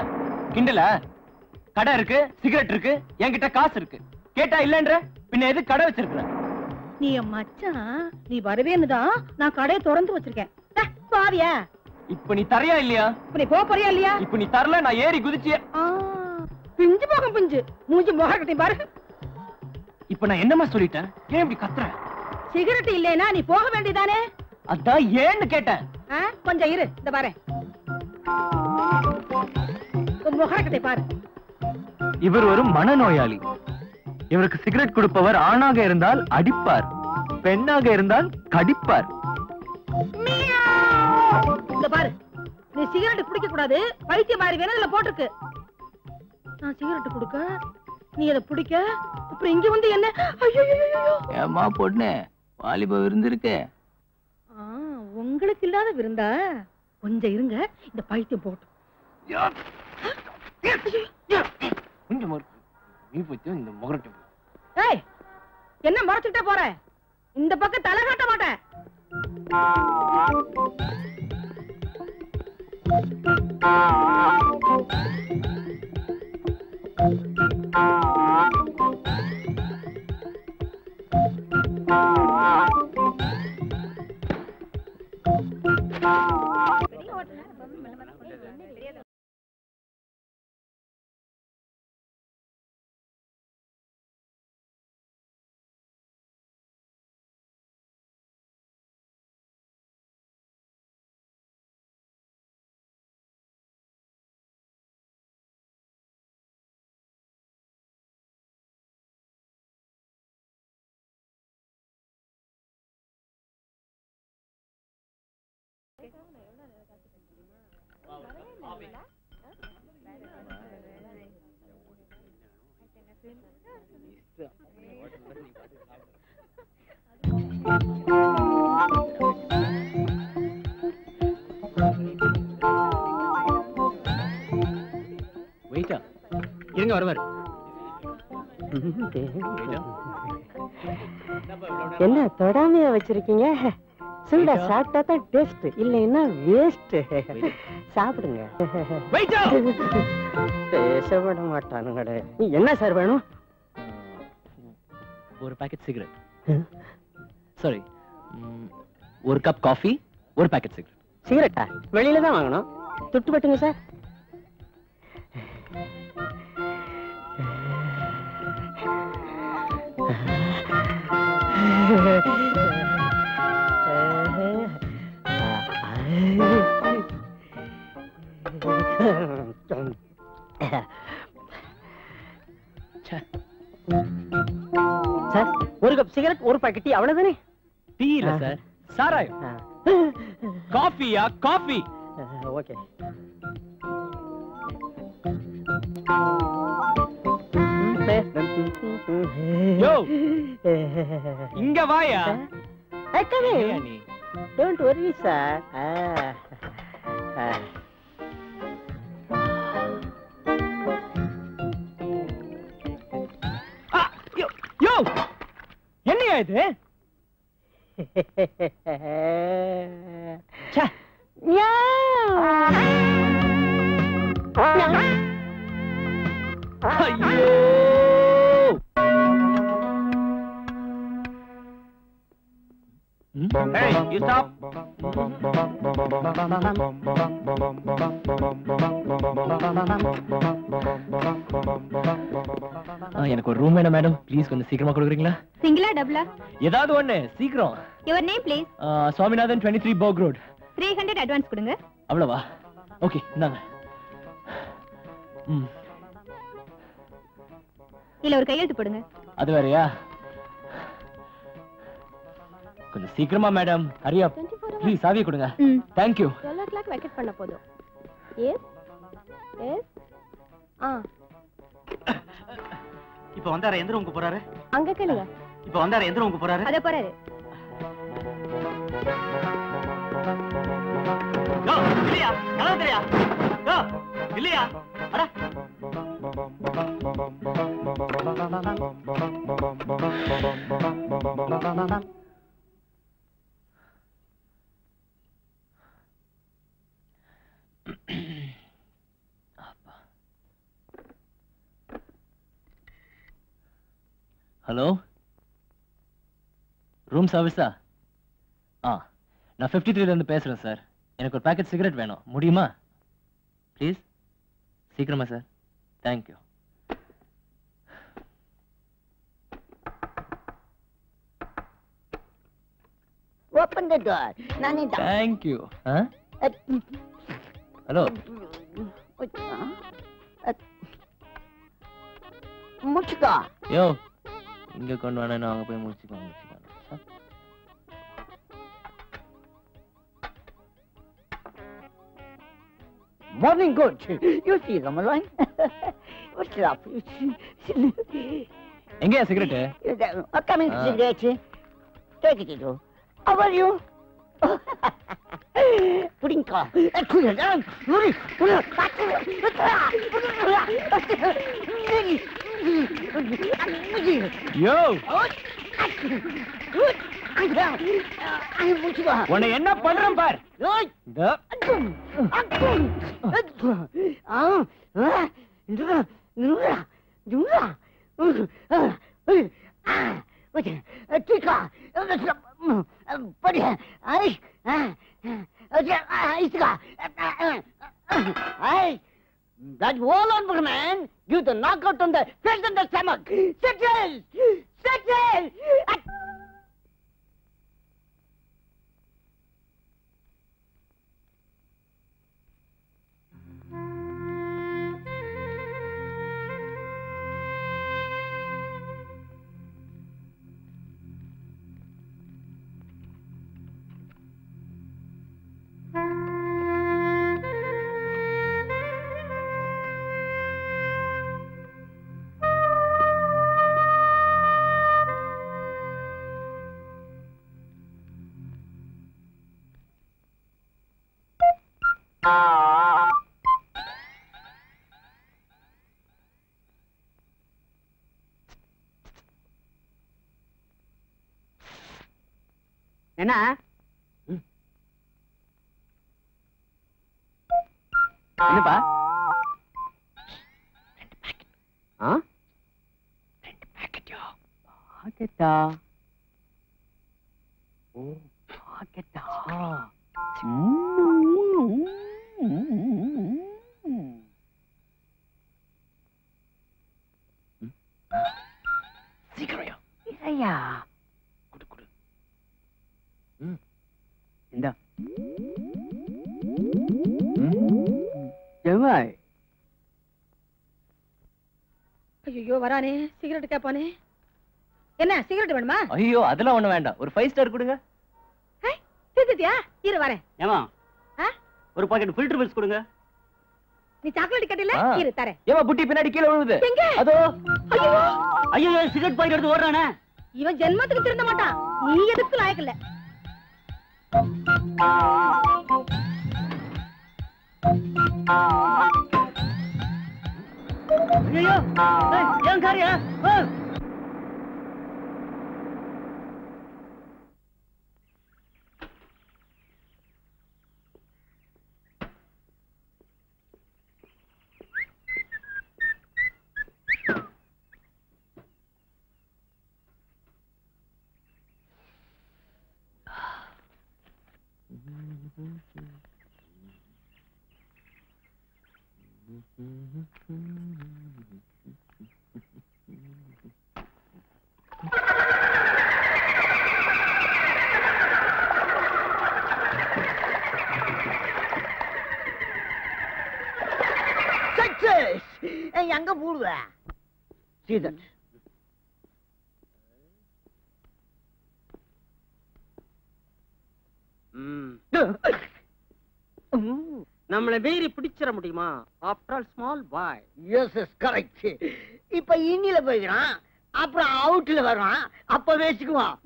கிண்டலா? கடை இருக்கு, சிகரெட் இருக்கு, என்கிட்ட காசு இருக்கு. கேட்டா இல்லன்ற பின்ன எது கடை வச்சிருக்க? நீ மச்சான், நீ வரவேன்னுதான் நான் கடையை திறந்து வச்சிருக்கேன். பாவியா? இப்ப நீ தரையா இல்லையா? இப்ப நீ போறியா இல்லையா? இப்ப நீ தரல, நான் ஏறி குதிச்சியே. பிஞ்சு போகும் பிஞ்சு மூஞ்சி முகரக்கட்டி பாரு. இப்ப நான் என்னமா சொல்லிட்டேன்? ஏன் இப்படி கத்துற? சிகரெட் இல்லைனா நீ போக வேண்டியதானே? அதான் ஏன்னு கேட்டேன். கொஞ்சம் இரு, இந்த பாரு முகரக்கட்டை பாரு. இவர் ஒரு மனநோயாளி. இவருக்கு சிகரெட் கொடுப்பவர் ஆணாக இருந்தால் அடிப்பார், பெண்ணாக இருந்தால் கடிப்பார். இந்த பாரு, நீ சிகரெட் குடிக்க கூடாது, பைத்தியம் மாதிரி வேணும் இதுல போட்டிருக்கு. நான் சிகரெட் குடுக்க நீ அதை பிடிக்க அப்புறம் இங்க வந்து என்ன? ஐயோ ஏமா பொண்ணு வாலிப விருந்திருக்கு. உங்களுக்கு இல்லாத விருந்தா? கொஞ்சம் இருங்க, இந்த பைத்தியம் போட்டு. ஏய், என்ன மறைச்சுட்டே போற? இந்த பக்கம் தலை காட்ட மாட்டேன். இருங்க வருவார். என்ன தொடாமையா வச்சிருக்கீங்க? சூடா சாப்பிட்டா தான் டேஸ்ட், இல்லைன்னா வேஸ்ட். சாப்பிடுங்க. பேசப்பட மாட்டானுங்கடே. என்ன சார் வேணும்? ஒரு பாக்கெட் சிகரெட். சாரி, ஒரு கப் காஃபி, ஒரு பாக்கெட் சிகரெட். சிகரெட்டா? வெளியில தான் வாங்கணும். துட்டு பட்டுங்க சார். சார், ஒரு கப் சிகரெட், ஒரு பாக்கெட் டீ, அவ்வளவுதானே? டீ இல்ல சார், சாராயம். காஃபியா? காஃபி. ஓகே. யோ, இங்க வாயா. நீ டோன்ட் வரி சார். யோ, என்னையா இது? ஐயோ, Hey, you stop. எனக்கு ஒரு ரூம் வேணும் மேடம். ப்ளீஸ் கொஞ்சம் சீக்கிரமா கொடுக்குறீங்களா? சிங்கிளா டபுளா? ஏதாவது ஒண்ணு சீக்கிரம். Your name please? Swaminathan, 23 work road. 300 advance கொடுங்க. அவ்வளவா? ஓகே, இந்தாங்க. இல்ல ஒரு கையெழுத்து போடுங்க. அது வேறயா? கொஞ்சம் சீக்கிரமா மேடம். Hari up please. சாவியை கொடுங்க. Thank you. 12 o'clock வெக்கேட் பண்ண போதும். Yes yes. இப்ப வந்தார எந்த ரூமுக்கு போறாரு? அங்க கேளுங்க. இப்ப வந்தார எந்த ரூமுக்கு போறாரு? அத போறாரு. யோ, இல்லையா? கலவு தெரியா? யோ, இல்லையா? அட. ஹலோ, ரூம் சர்வீஸா? நான் 53 இருந்து பேசுறேன் சார். எனக்கு ஒரு பாக்கெட் சிகரெட் வேணும். முடியுமா? ப்ளீஸ் சீக்கிரமா sir. Thank you. Open the door. Nani da. Thank you. Hello. முச்சுக்கா. யோ, இங்க கொண்டு வானே, நான் அங்க போய் முடிச்சுக்கோங்க. Morning good. You see, Ramalan. What's up? எங்கயா cigarette? Coming cigarette. Take it, Edo. How are you? Pudding car. யோ உன்னை என்ன பண்றேன் பார். That wall on man, give the knockout on the face and the stomach. Settle! Settle! என்ன என்னப்பா? பாக்கெட்டா? ஓ பாக்கெட்டா? சீக்கிரம் ஐயா குடு குடு. இந்த ஜமாய் ஐயோ வரானே, சிகரெட் கேப்பானே. என்ன சிகரெட் வேணுமா? ஐயோ அதெல்லாம் ஒண்ணு வேண்டாம், ஒரு 5 ஸ்டார் கொடுங்க. தீத்தியா? இரு வரேன். ஏமா ஒரு பாக்கெட் ஃபில்டர் பில்ஸ் கொடுங்க. நீ சாக்லேட் கட்டில? இரு தரேன். ஏமா புட்டி பின்னாடி கீழ விழுது. எங்க? அதோ. ஐயோ ஐயோ சிகரெட் பாக்கெட் எடுத்து ஓடுறானே. இவன் ஜென்மத்துக்கு திருந்த மாட்டான். நீ எதுக்கு லாயக்கு இல்ல. ஐயோ ஏன் காரியா? Success! எங்க போடுவ? See that? நம்மள மீறி பிடிச்சிட முடியுமா? After all small boy. Yes, yes, correct. இப்ப இன்னில போயிடுறான், அப்புறம் அவுட்ல வருவான், அப்ப வேச்சுக்குவான்.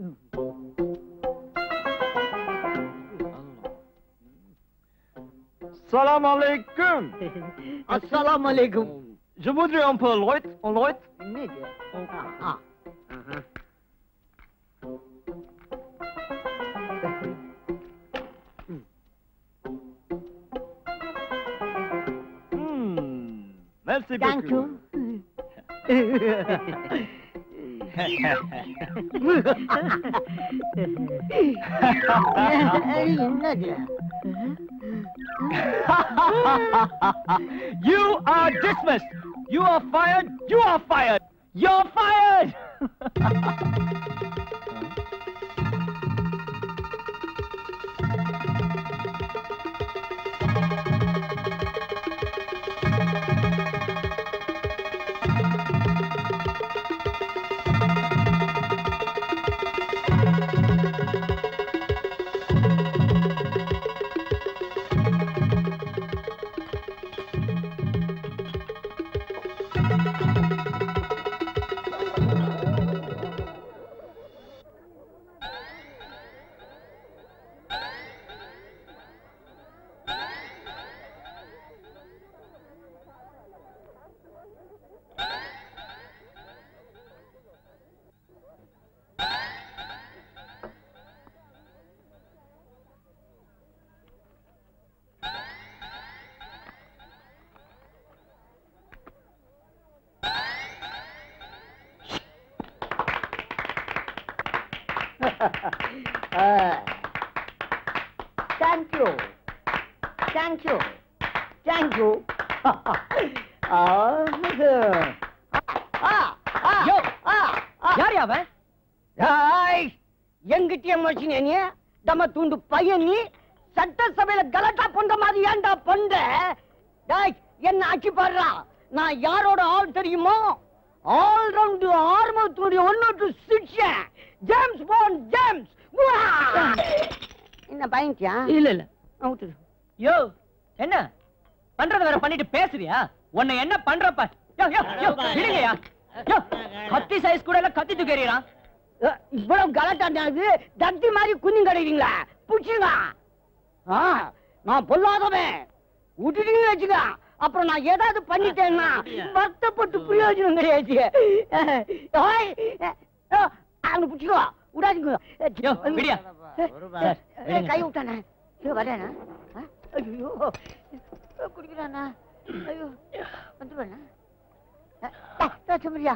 Salam alaikum. Assalamu alaikum. Je voudrais un peu l'oit, en l'oit. Merci Thank beaucoup. என்னது? You are dismissed. You are fired. You are fired. You're fired. Thank you. Thank you. Thank you. யார் அவன்? எங்கிட்டே மனுஷன் நீ தம்ம தூண்டு பையன் நீ சட்டசபையில கலாட்டா பண்ற மாதிரி ஏன்டா பண்ற? என்ன ஆட்சி பாடுறா? நான் யாரோட ஆள் தெரியுமோ? ஆல் ரவுண்ட் ஆர்மத்துடைய ஒன்னொட்டு சிக்ஷன் ஜேம்ஸ் பாண்ட் ஜேம்ஸ். என்ன பயன்டியா? இல்ல இல்ல. அவுட்டு. யோ என்ன பண்றத வேற பண்ணிட்டு பேசுறியா? உன்னை என்ன பண்றப்ப? யோ யோ யோ விடுங்கயா. யோ கத்தி சைஸ் கூட இல்ல கத்தி தூக்கறீரா? இவ்வளவு கலாட்டாண்டாது தத்தி மாதிரி குஞ்சு கடைறீங்களா? புடிச்சுங்க. நான் பொல்லாதவன். விட்டுட்டீங்கன்னு வச்சுக்க. அப்புறம் நான் ஏதாவது பண்ணிட்டேன்னா வருத்தப்பட்டு பிரயோஜனம் கிடையாது. அவனு புடிச்சுக்கோ. விடாதீங்க. கை விட்டானே. வரேனா? ஐயோ குடிக்கிறானா? ஐயோ வந்துருவானா? சுமரியா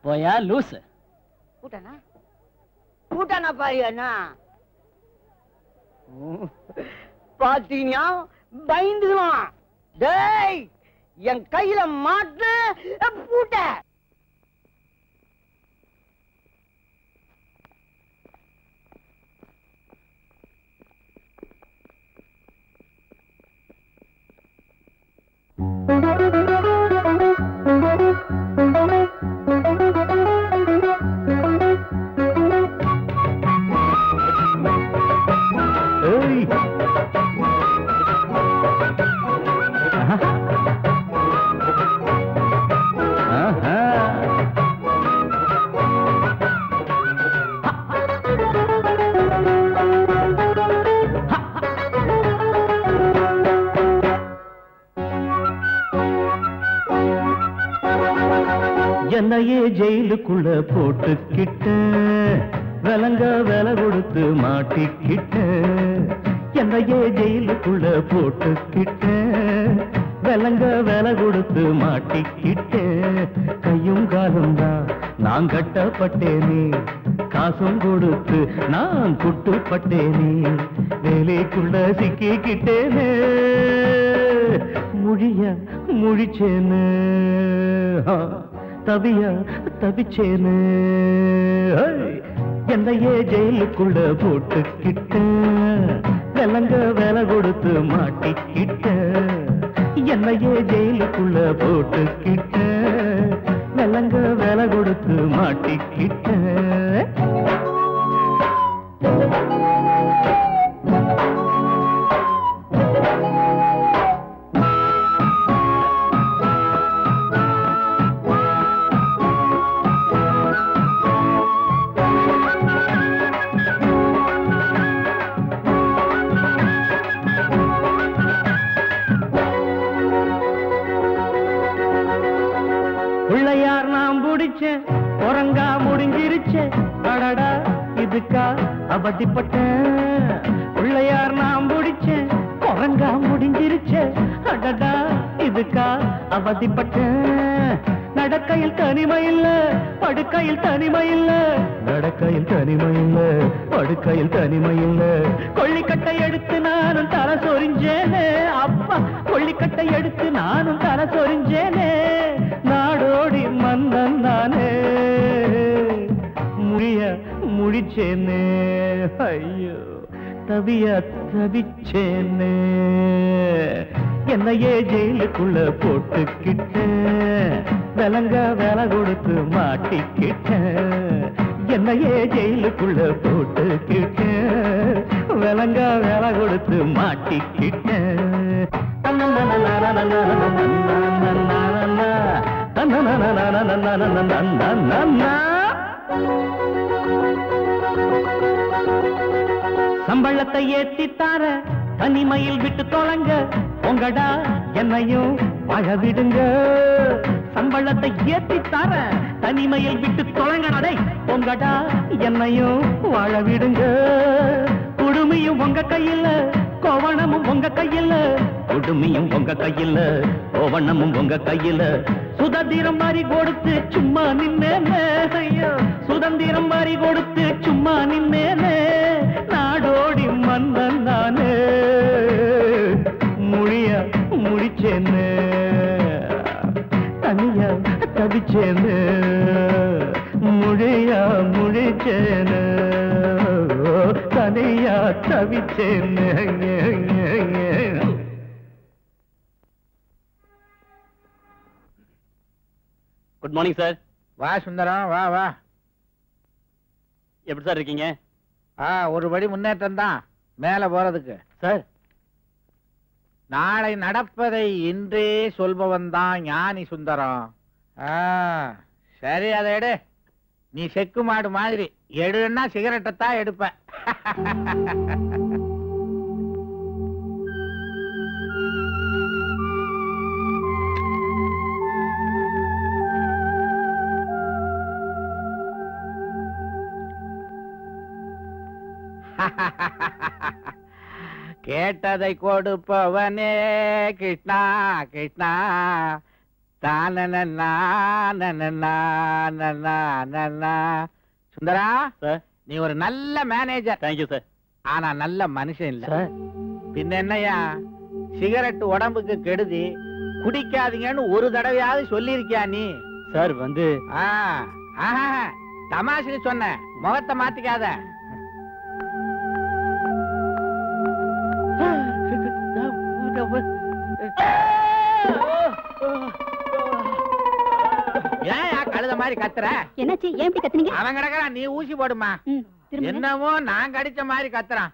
போயா லூசு. கூட்டானா கூட்டானா பாரியாண்ணா பாத்தீங்கன்னா பயந்துக்கலாம். டேய் என் கையில மாட்டு பூட்ட. என்னையே ஜெயிலுக்குள்ள போட்டுக்கிட்ட விலங்க வில கொடுத்து மாட்டிக்கிட்ட. என்னையே ஜெயிலுக்குள்ள போட்டுக்கிட்ட விலங்க வில கொடுத்து மாட்டிக்கிட்ட. கையும் காலும் தான் நான் கட்டப்பட்டேனே, காசும் கொடுத்து நான் குட்டுப்பட்டேனே. வேலைக்குள்ள சிக்கிக்கிட்டேனே, முழிய முழிச்சேனே, தவியா தவிச்சேனே. என்னையே ஜெயிலுக்குள்ள போட்டுக்கிட்ட விலங்க வில கொடுத்து மாட்டிக்கிட்ட. என்னையே ஜெயிலுக்குள்ள போட்டுக்கிட்ட விலங்க வில கொடுத்து மாட்டிக்கிட்ட. பிள்ளையார் நாம் பிடிச்சேன் குரங்கா முடிஞ்சிருச்சே. அடடா இதுக்கா அவதிப்பட்டேன். பிள்ளையார் நாம் பிடிச்சேன் குரங்கா முடிஞ்சிருச்சே. அடடா இதுக்கா அவதிப்பட்டேன். நடக்கையில் தனிமை இல்ல படுக்கையில் தனிமை இல்ல. நடக்கையில் தனிமை இல்ல படுக்கையில் தனிமை இல்ல. கொள்ளிக்கட்டை எடுத்து நானும் தலை சொரிஞ்சேனே. அப்பா கொள்ளிக்கட்டை எடுத்து நானும் தலை சொரிஞ்சேனே. நாடோடி மன்னன் நானே, முடிய முடிச்சேனே. ஐயோ தவிய தவிச்சேனே. என்னையே ஜெயிலுக்குள்ள போட்டுக்கிட்ட விலங்க வில கொடுத்து மாட்டிக்கிட்ட. என்னையே ஜெயிலுக்குள்ள போட்டுக்கிட்ட விலங்க வேலை கொடுத்து மாட்டிக்கிட்டேன். சம்பளத்தை ஏத்தித்தார தனிமையில் விட்டு தொலைங்க உங்கடா என்னையும் வாழ விடுங்க. சம்பளத்தை ஏத்தித்தார தனிமையில் விட்டு தொலைங்கடா உங்கடா என்னையும் வாழ விடுங்க. குடுமியும் உங்க கையில கோவணமும் உங்க கையில, குடுமியும் உங்க கையில கோவணமும் உங்க கையில. சுதந்திரம் மாறி கொடுத்து சும்மா நின்னேனே, சுதந்திரம் மாறி கொடுத்து சும்மா நின்னேனே. நாடோடி மன்னன் நானே முடியா முடிச்சேனே, தனியா தவிச்சேனே முடியா முடிச்சேனே, தனியா தவிச்சேனே. Good morning sir. வா சுந்தரம், வா வா. எப்படி சார் இருக்கீங்க? ஒரு படி முன்னேற்றம் தான் மேல போறதுக்கு. சார், நாளை நடப்பதை இன்றே சொல்பவன் தான் ஞானி சுந்தரம். சரி, அதை எடு. நீ செக்கு மாடு மாதிரி எடுன்னா சிகரெட்டை தான் எடுப்ப. கேட்டதை கொடுப்பவனே கிருஷ்ணா கிருஷ்ணா. சுந்தரா, நீ ஒரு நல்ல மேனேஜர். Thank you sir. ஆனா நல்ல மனுஷன் இல்ல. பின்ன என்னையா, சிகரெட் உடம்புக்கு கெடுதி, குடிக்காதீங்கன்னு ஒரு தடவையாவது சொல்லிருக்கியா நீ? சார் வந்து தமாஷுக்கு சொன்ன, முகத்தை மாத்திக்காத. ஏன் கழுத மாதிரி கத்துற? என்னாச்சு? ஏன் இப்படி கத்துனீங்க? அவன் கிடக்குறான், நீ ஊசி போடுமா. என்னமோ நான் கடிச்ச மாதிரி கத்துறான்.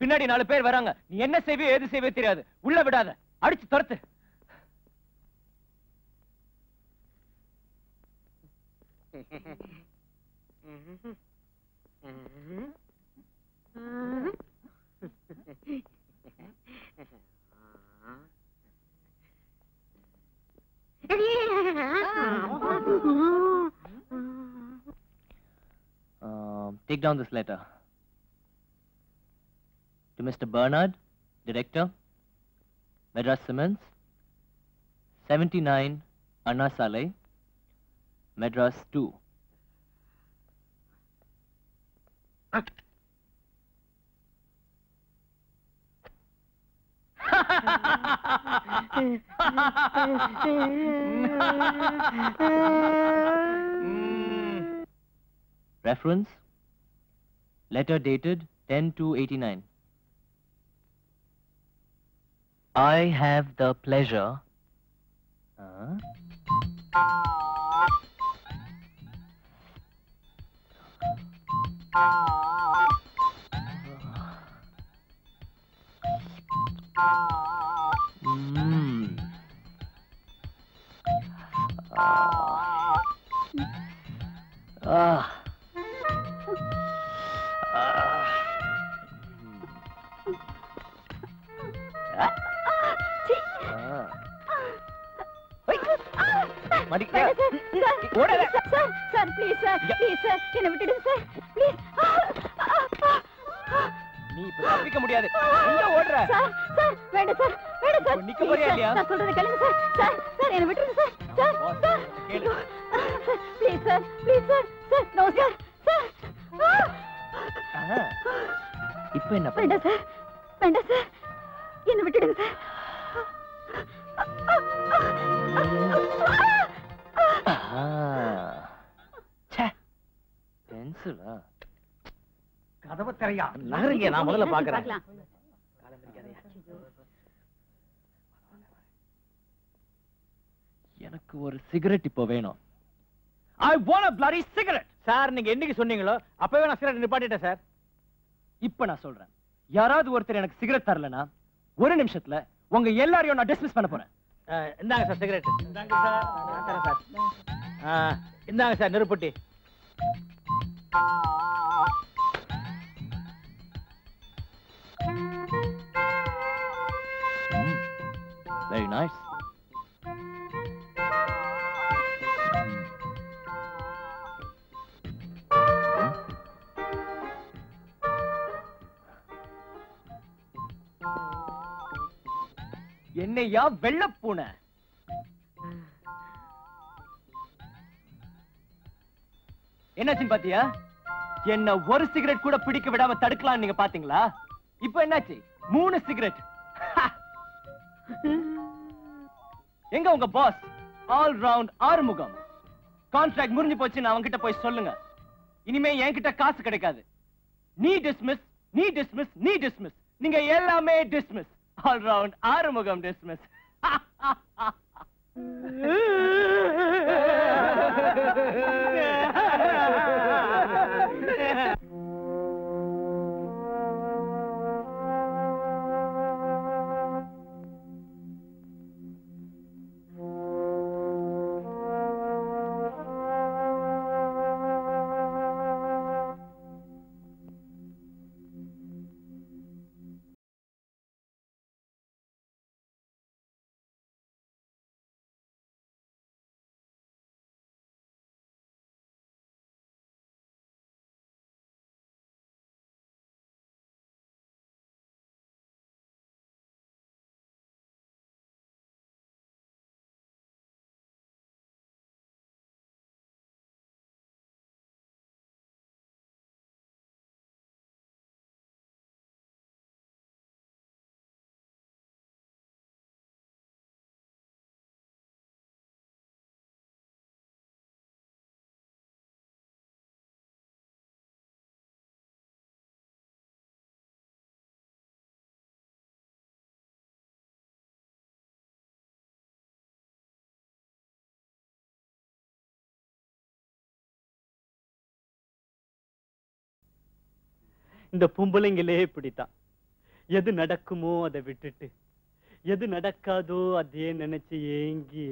பின்னாடி 4 பேர் வராங்க. நீ என்ன செய்வே ஏது செய்வே தெரியாது. உள்ள விடாத, அடிச்சு துரத்து. Take down this letter. To Mr. Bernard, Director, Madras Simmons, 79 Anna Saleh, Madras 2. Reference, letter dated 10/2/89. I have the pleasure sir please sir, please sir, என்ன விட்டுடுங்க சார், ப்ளீஸ். நீ இப்ப தப்பிக்க முடியாது. எங்க ஓடுற? சார் சார் வேண்டாம் சார் வேண்டாம் சார். நிக்க போறியா இல்லையா? நான் சொல்றத கேளுங்க சார். சார் சார் என்ன விட்டுருங்க சார். சார் சார் கேளு. Please sir please sir. Sir no sir. Sir இப்போ என்ன பண்ண? வேண்டாம் சார் வேண்டாம் சார். என்ன விட்டுடுங்க சார். பென்சிலா? கதவை திறயா. நகருங்க, நான் முதல்ல பாக்குறேன். எனக்கு ஒரு சிகரெட் இப்போ வேணும். I want a bloody cigarette. Sir நீங்க என்னைக்கு சொன்னீங்களோ அப்பவே நான் சிகரெட் நிப்பாட்டிட்டேன் சார். இப்ப நான் சொல்றேன், யாராவது ஒருத்தர் எனக்கு சிகரெட் தரலனா ஒரு நிமிஷத்துல உங்க எல்லாரையும் நான் டிஸ்மிஸ் பண்ண போறேன். இந்தாங்க சார் சிகரெட். இந்தாங்க சார். நான் தரேன் சார். இந்தாங்க சார் நெருப்பட்டி. Very nice. என்னையா வெள்ளப்பூனை? என்னாச்சுன்னு பாத்தியா? என்ன ஒரு சிகரெட் கூட பிடிக்க விடாம தடுக்கலாம் நீங்க பாத்தீங்களா? இப்ப என்னாச்சு? 3 சிகரெட். எங்க உங்க boss all round Arumugam? Contract முடிஞ்சு போச்சு, அவன்கிட்ட போய் சொல்லுங்க. இனிமே என்கிட்ட காசு கிடைக்காது. நீ டிஸ்மிஸ், நீ டிஸ்மிஸ், நீ டிஸ்மிஸ். நீங்க எல்லாமே dismiss. All round Arumugam dismiss. இந்த பொம்பளைங்களே இப்படித்தான். எது நடக்குமோ அதை விட்டுட்டு எது நடக்காதோ அதையே நினைச்சு ஏங்கி.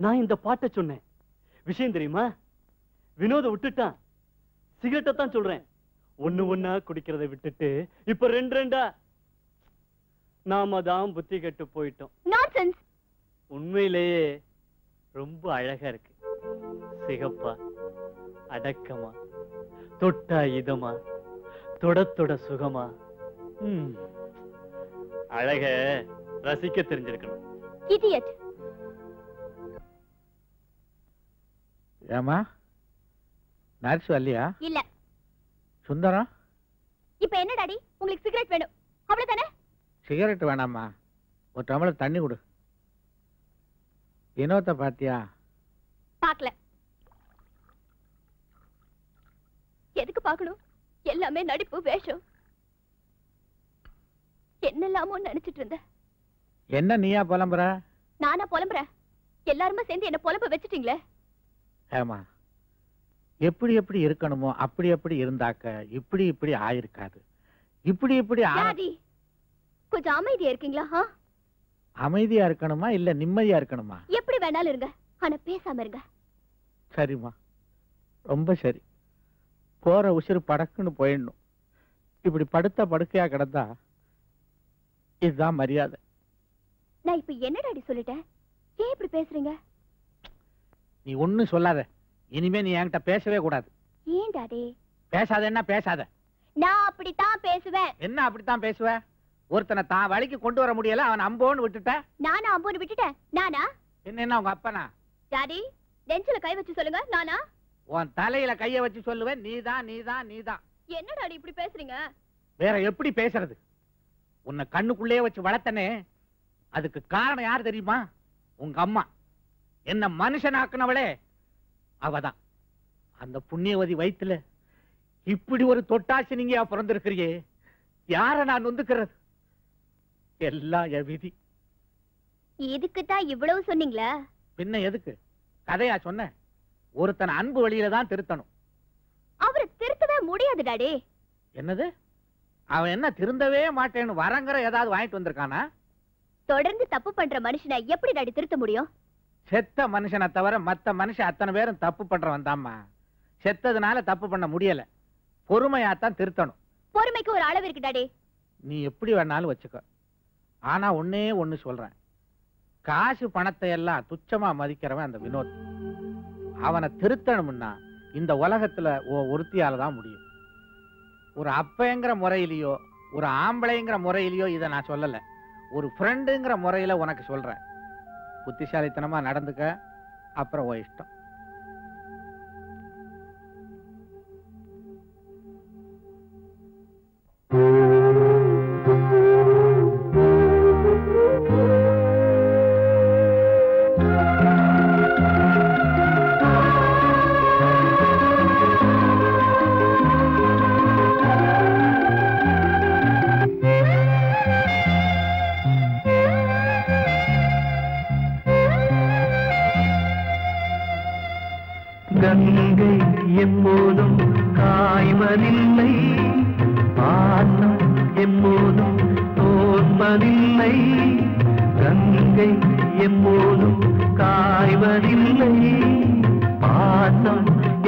நான் இந்த பாட்டை சொன்னேன். விஷயம் தெரியுமா? வினோத விட்டுட்டான். சிகரெட்டை தான் சொல்றேன். ஒண்ணு ஒண்ணா குடிக்கிறதை விட்டுட்டு இப்ப 2 நாம தான் புத்தி கெட்டு போயிட்டோம். நான்சென்ஸ். உண்மையிலேயே ரொம்ப அழகா இருக்கு. சிகப்பா, அடக்கமா, தொட்டா இதமா, தொட சுகமா. அழக ரசிக்க தெரிஞ்சிருக்கணும். இடியட். ஏமா நர்ஸ் வரலையா? இல்ல. சுந்தரம், இப்ப என்ன டாடி, உங்களுக்கு சிகரெட் வேணும் அவ்வளவுதானே? சிகரெட் வேணாமா, ஒரு டம்ளர் தண்ணி கொடு. வினோத்தை பாத்தியா? பாக்கல. எதுக்கு பாக்கணும்? எல்லாமே நடிப்பு, வேஷம். என்னெல்லாமோ நினைச்சிட்டு இருந்த. என்ன நீயா புலம்புற? நானா புலம்புறேன்? எல்லாருமே சேர்ந்து என்ன புலம்ப வச்சுட்டீங்களே. ஏமா, எப்படி எப்படி இருக்கணுமோ அப்படி எப்படி இருந்தாக்க இப்படி இப்படி ஆயிருக்காது. இப்படி இப்படி டாடி கொஞ்சம் அமைதியா இருக்கீங்களா? அமைதியா இருக்கணுமா இல்ல நிம்மதியா இருக்கணுமா? எப்படி வேணாலும் இருங்க, ஆனா பேசாம இருங்க. சரிம்மா, ரொம்ப சரி. போற உசுறு படக்குன்னு போயிடணும். இப்படி படுத்த படுக்கையா கிடந்தா இதுதான் மரியாதை. நான் இப்ப என்ன டாடி சொல்லிட்டேன்? ஏன் இப்படி பேசுறீங்க? நீ ஒண்ணும் சொல்லாத. இனிமே நீ என்கிட்ட பேசவே கூடாது. ஏன் டாடி? பேசாதன்னா பேசாத. நான் அப்படித்தான் பேசுவேன். என்ன அப்படித்தான் பேசுவ? ஒருத்தனை தான் வழிக்கு கொண்டு வர முடியல, அவன் அம்போன்னு விட்டுட்ட. நானா அம்போன்னு விட்டுட்டேன்? நானா? என்ன உங்க அப்பனா? டாடி, நெஞ்சில கை வச்சு சொல்லுங்க. நானா? உன் தலையில கைய வச்சு சொல்லுவேன். நீதான் நீதான் நீதான். என்ன டாடி இப்படி பேசுறீங்க? வேற எப்படி பேசுறது? உன்னை கண்ணுக்குள்ளே வச்சு வளர்த்தனே, அதுக்கு காரணம் யார் தெரியுமா? உங்க அம்மா. என்ன மனுஷனாக்குனவளே அவதான். அந்த புண்ணியவதி வயித்துல இப்படி ஒரு தொட்டாசி நீங்க பிறந்திருக்கிறியே, யார நான் நொந்துக்கிறது? எல்லாம் என் விதி. இதுக்குத்தான் இவ்வளவு சொன்னீங்களா? பின்ன எதுக்கு கதையா சொன்ன? ஒருத்தன் அன்பு வழியில தான் திருத்தணும். அவரை திருத்தவே முடியாது டாடி. என்னது? அவன் என்ன திருந்தவே மாட்டேன்னு வரங்கிற ஏதாவது வாங்கிட்டு வந்திருக்கானா? தொடர்ந்து தப்பு பண்ற மனுஷனை எப்படி டாடி திருத்த முடியும்? செத்த மனுஷனை தவிர மத்த மனுஷன் அத்தனை பேரும் தப்பு பண்றவன் தாம்மா. செத்ததுனால தப்பு பண்ண முடியல, பொறுமையாத்தான் திருத்தணும். பொறுமைக்கு ஒரு அளவு இருக்கு டாடி. நீ எப்படி வேணாலும் வச்சுக்க. ஆனா ஒன்னே ஒண்ணு சொல்றேன், காசு பணத்தை எல்லாம் துச்சமா மதிக்கிறவன் அந்த வினோத். அவனை திருத்தணும்னா இந்த உலகத்துல ஒருத்தியால தான் முடியும். ஒரு அப்பங்கிற முறையிலயோ ஒரு ஆம்பளைங்கிற முறையிலயோ இதை நான் சொல்லல, ஒரு ஃப்ரெண்டுங்கிற முறையில உனக்கு சொல்றேன். புத்திசாலித்தனமா நடந்துக்க, அப்புறம் உன் இஷ்டம். கங்கை எப்போதும் காய்வதில்லை, பாசம் எப்போதும் தோற்பதில்லை. கங்கை எப்போதும் காய்வதில்லை, பாசம்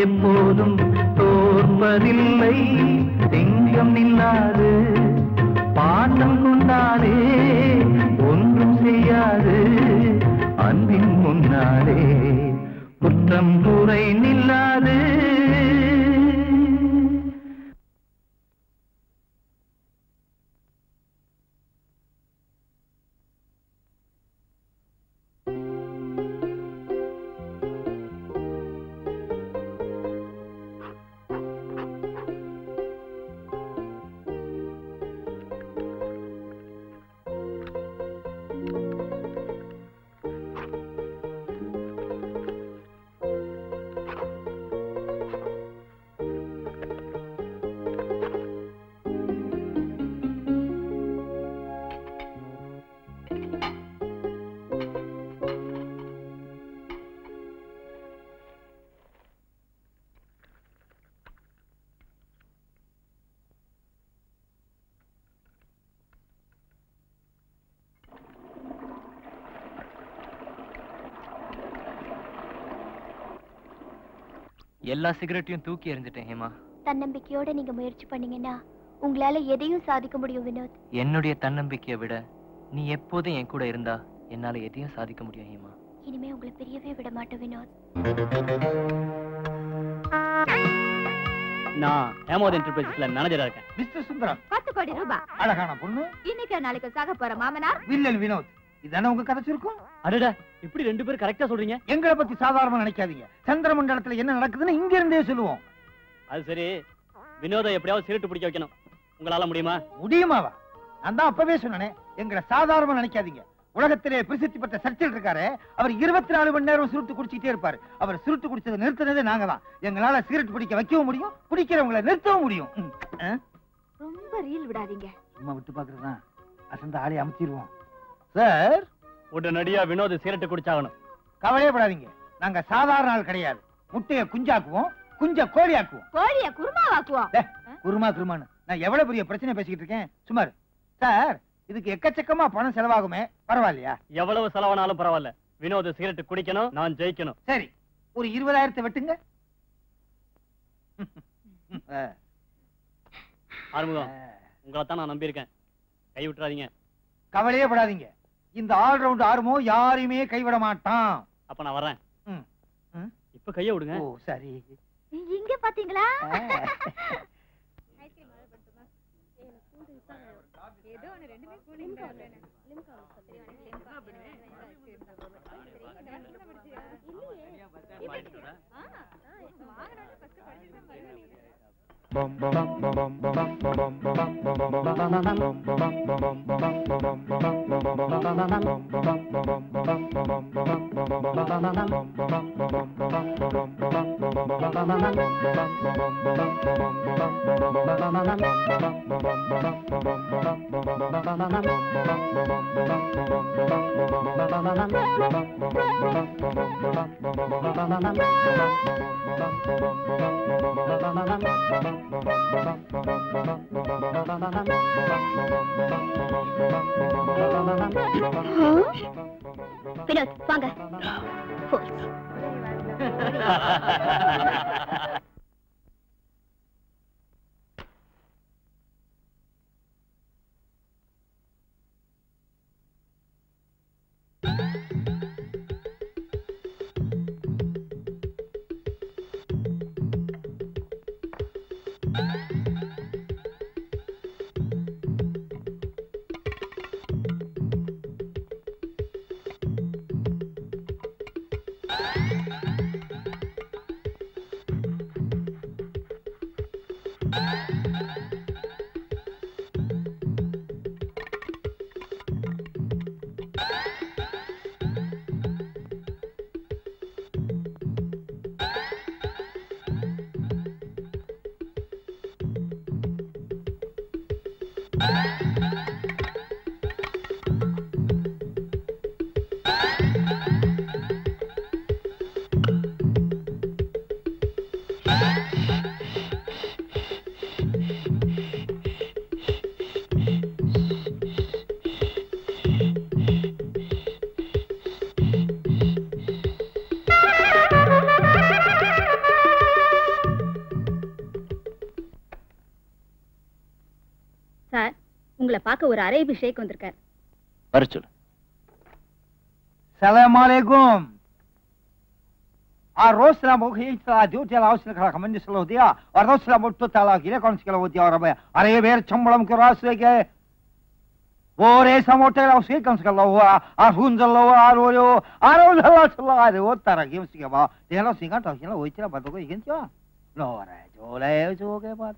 எப்போதும் தோற்பதில்லை. சிங்கம் இல்லாது பாசம் கொண்டாலே ஒன்றும் செய்யாது, அன்பின் முன்னாலே குற்றம் குறை நில்லாது. எல்லா சிகரெட்டையும் தூக்கி எறிஞ்சிட்டேன் ஹேமா. தன்னம்பிக்கையோட நீங்க முயற்சி பண்ணீங்கன்னா உங்களால எதையும் சாதிக்க முடியும் வினோத். என்னுடைய தன்னம்பிக்கையை விட நீ எப்போதும் என் கூட இருந்தா என்னால எதையும் சாதிக்க முடியும் ஹேமா. இனிமே உங்களை பிரியவே விட மாட்டேன் வினோத். நான் ஹேமோத் என்டர்பிரைசஸ்ல மேனேஜரா இருக்கேன். மிஸ்டர் சுந்தரம், 10 கோடி ரூபாய். அழகான பொண்ணு, இன்னைக்கு நாளைக்கு சாக போற மாமனார் வில்லல் வினோத். இதானே உங்க கதை சுருக்கம்? அடடா, இப்படி ரெண்டு பேரும் கரெக்டா சொல்றீங்க. எங்களை பத்தி சாதாரணமா நினைக்காதீங்க. சந்திர மண்டலத்துல என்ன நடக்குதுன்னு இங்க இருந்தே சொல்லுவோம். அது சரி, வினோதை எப்படியாவது சிகரெட் பிடிக்க வைக்கணும். உங்களால முடியுமா? முடியுமாவா? நான் தான் அப்பவே சொன்னேனே, எங்களை சாதாரணமா நினைக்காதீங்க. உலகத்திலே பிரசித்தி பெற்ற சர்ச்சில் இருக்காரு, அவர் 24 மணி நேரம் சுருட்டு குடிச்சிட்டே இருப்பாரு. அவர் சுருட்டு குடிச்சதை நிறுத்தினதே நாங்க தான். எங்களால சிகரெட் பிடிக்க வைக்கவும் முடியும், குடிக்கிறவங்களை நிறுத்தவும் முடியும். ரொம்ப ரீல் விடாதீங்க. சும்மா விட்டு பாக்குறதுதான், அசந்த ஆளை அமைச்சிருவோம். சார், உடனடியா வினோத் சிகரெட் குடிச்சாகணும். கவலையே படாதீங்க, நாங்க சாதாரண ஆள் கிடையாது. முட்டைய குஞ்சாக்குவோம், குஞ்ச கோழியாக்குவோம். கோழிய குருமாவாக்குவோம். குருமா குருமான்னு நான் எவ்வளவு பெரிய பிரச்சனை பேசிக்கிட்டு இருக்கேன். சுமார் சார், இதுக்கு எக்கச்சக்கமா பணம் செலவாகுமே, பரவாயில்லையா? எவ்வளவு செலவானாலும் பரவாயில்ல, வினோத் சிகரெட் குடிக்கணும், நான் ஜெயிக்கணும். சரி, ஒரு 20,000 வெட்டுங்க. ஆறுமுகம், உங்களை தான் நான் நம்பியிருக்கேன், கை விட்டுறாதீங்க. கவலையே படாதீங்க, இந்த ஆல்ரவுண்ட் ஆர்மோ யாரையுமே கைவிட மாட்டான். அப்ப நான் வரேன். இப்ப கைய விடுங்க. ஓ சரி. இங்க பாத்தீங்களா? வினோத் வாங்க. உங்களை பார்க்க ஒரு அரேபி ஷேக் வந்திருக்கார். வர சொல்லு. சலாம் அலைக்கும். A Rosla Mohita, Duty House, Commander Slodia, or Rosla Motala, Gileconskala, Arabia, Arabia, Chambalam Kuraseke, Bore Samotel of Seconskaloa, Arhunzaloa, Aroyo, Arola, what Tara gives you about the Hello Singer, which are about against you. No, I told you about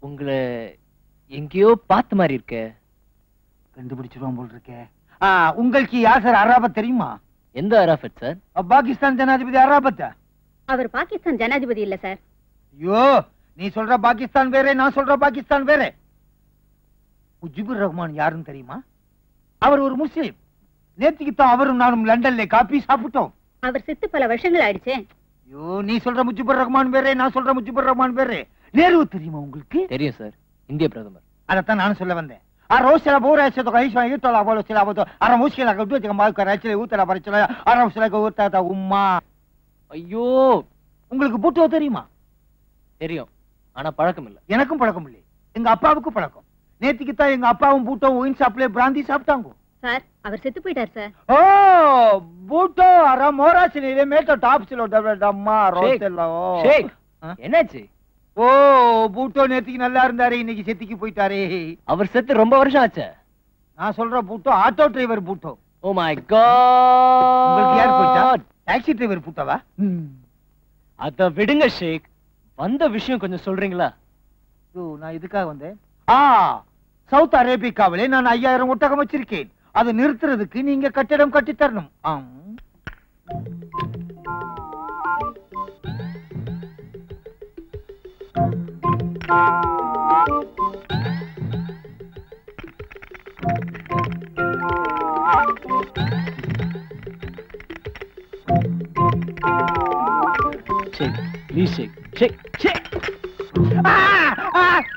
உங்களை எங்கேயோ பார்த்த மாதிரி இருக்க. கண்டுபிடிச்சிருவோம் போல் இருக்கே. உங்களுக்கு யார் sir Arafat தெரியுமா? எந்த அராபத் சார்? பாகிஸ்தான் ஜனாதிபதி அராபத்தா? அவர் பாகிஸ்தான் ஜனாதிபதி இல்ல சார். ஐயோ, நீ சொல்ற பாகிஸ்தான் வேற, நான் சொல்ற பாகிஸ்தான் வேற. முஜிபுர் ரஹ்மான் யாருன்னு தெரியுமா? அவர் ஒரு முஸ்லிம். நேத்திக்கு தான் அவரும் நானும் லண்டன்ல காபி சாப்பிட்டோம். அவர் செத்து பல வருஷங்கள் ஆயிடுச்சு. ஐயோ, நீ சொல்ற முஜிபுர் ரஹ்மான் வேற, நான் சொல்ற முஜிபுர் ரஹ்மான் வேற. நேரு தெரியுமா உங்களுக்கு? தெரியும் சார், இந்திய பிரதமர். அதத்தான் நானும் சொல்ல வந்தேன். Arosela Bora said to Haisha, you told about Silabo, Aramushila, go to Malka, actually, Utara Paricula, Arosela Utata Uma. ஐயோ, உங்களுக்கு பூட்டோ தெரியுமா? தெரியும், ஆனா பழக்கம் இல்ல. எனக்கும் பழக்கம் இல்லை. எங்க அப்பாவுக்கும் பழக்கம். நேத்திக்கு தான் எங்க அப்பாவும் பூட்டோ ஒயின் ஷாப்ல பிராந்தி சாப்பிட்டாங்க. சார், அவர் செத்து போயிட்டார் சார். ஓ, பூட்டோ அர மோராசினிலே மேட்டோ டாப்ஸ்ல டம்மா ரோஸ்டெல்லோ. ஷேக், என்னாச்சு? ஓ, பூட்டோ நேத்திக்கு நல்லா இருந்தாரு, இன்னைக்கு செத்துக்கு போயிட்டாரே. அவர் செத்து ரொம்ப வருஷம் ஆச்சு. நான் சொல்ற Bhutto auto driver Bhutto. Oh my god. உங்களுக்கு யார் போயிட்டா? டாக்ஸி டிரைவர் பூட்டோவா? அத விடுங்க ஷேக். வந்த விஷயம் கொஞ்சம் சொல்றீங்களா? ஓ, நான் இதுக்காக வந்தேன். சவுத் அரேபியாவிலே நான் 5000 ஒட்டகம் வச்சிருக்கேன். அதை நிறுத்துறதுக்கு நீங்க கட்டிடம் கட்டி தரணும்.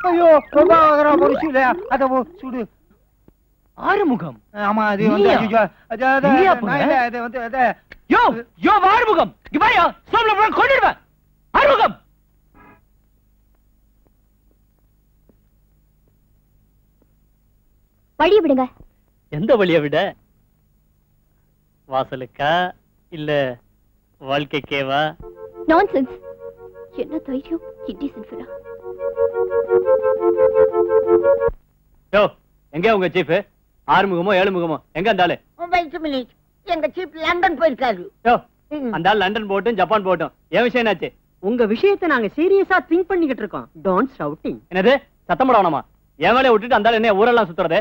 ஐயோ, சுடு ஆறுமுகம். ஆமா, அது யோ ஆறுமுகம், கொண்டுடுவேன். ஆறுமுகம், வழியை விடுங்க. எந்த வழியை விட? வாசலுக்கா இல்ல வாழ்க்கைக்கேவா? நான்சென்ஸ். என்ன தைரியம், இன்டீசன்ட் ஃபெலோ. யோ எங்க உங்க சீஃப்? ஆறுமுகமோ ஏழுமுகமோ எங்க அந்த ஆளு? எங்க சீப் லண்டன் போயிருக்காரு. யோ அந்த ஆள் லண்டன் போட்டும் ஜப்பான் போட்டும் என் விஷயம் என்னாச்சு? உங்க விஷயத்தை நாங்க சீரியஸா திங்க் பண்ணிக்கிட்டு இருக்கோம். Don't shouting. என்னது சத்தம் போடணுமா? என் வேலையை விட்டுட்டு அந்த ஆள் என்ன ஊரெல்லாம் சுத்துறது?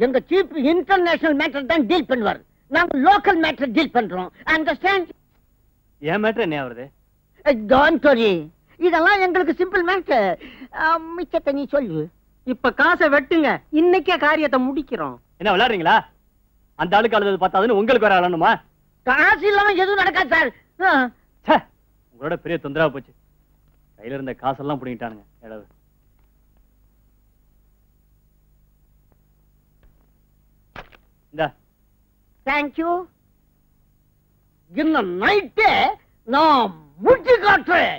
எங்க சீப் இன்டர்நேஷனல் மேட்டர் தான் டீல் பண்ணுவார். நாங்க லோக்கல் மேட்டர் டீல் பண்றோம். அண்டர்ஸ்டாண்ட்? என் மேட்டர் என்ன ஆகுறது? Don't worry. இதெல்லாம் எங்களுக்கு சிம்பிள் மேட்டர். மிச்சத்தை நீ சொல்லு. இப்ப காசை வெட்டுங்க, இன்னைக்கே காரியத்தை முடிக்கிறோம். என்ன விளையாடுறீங்களா? அந்த ஆளுக்கு அழுது பார்த்தாதுன்னு உங்களுக்கு வேற அழணுமா? காசு இல்லாம எதுவும் நடக்காது சார். உங்களோட பெரிய தொந்தரவா போச்சு. கையில இருந்த காசெல்லாம் புடிங்கிட்டானுங்க. எடவு இந்த தேங்க்யூ. இன்னும் நைட்டே நான் முடிச்சு காட்டுறேன்.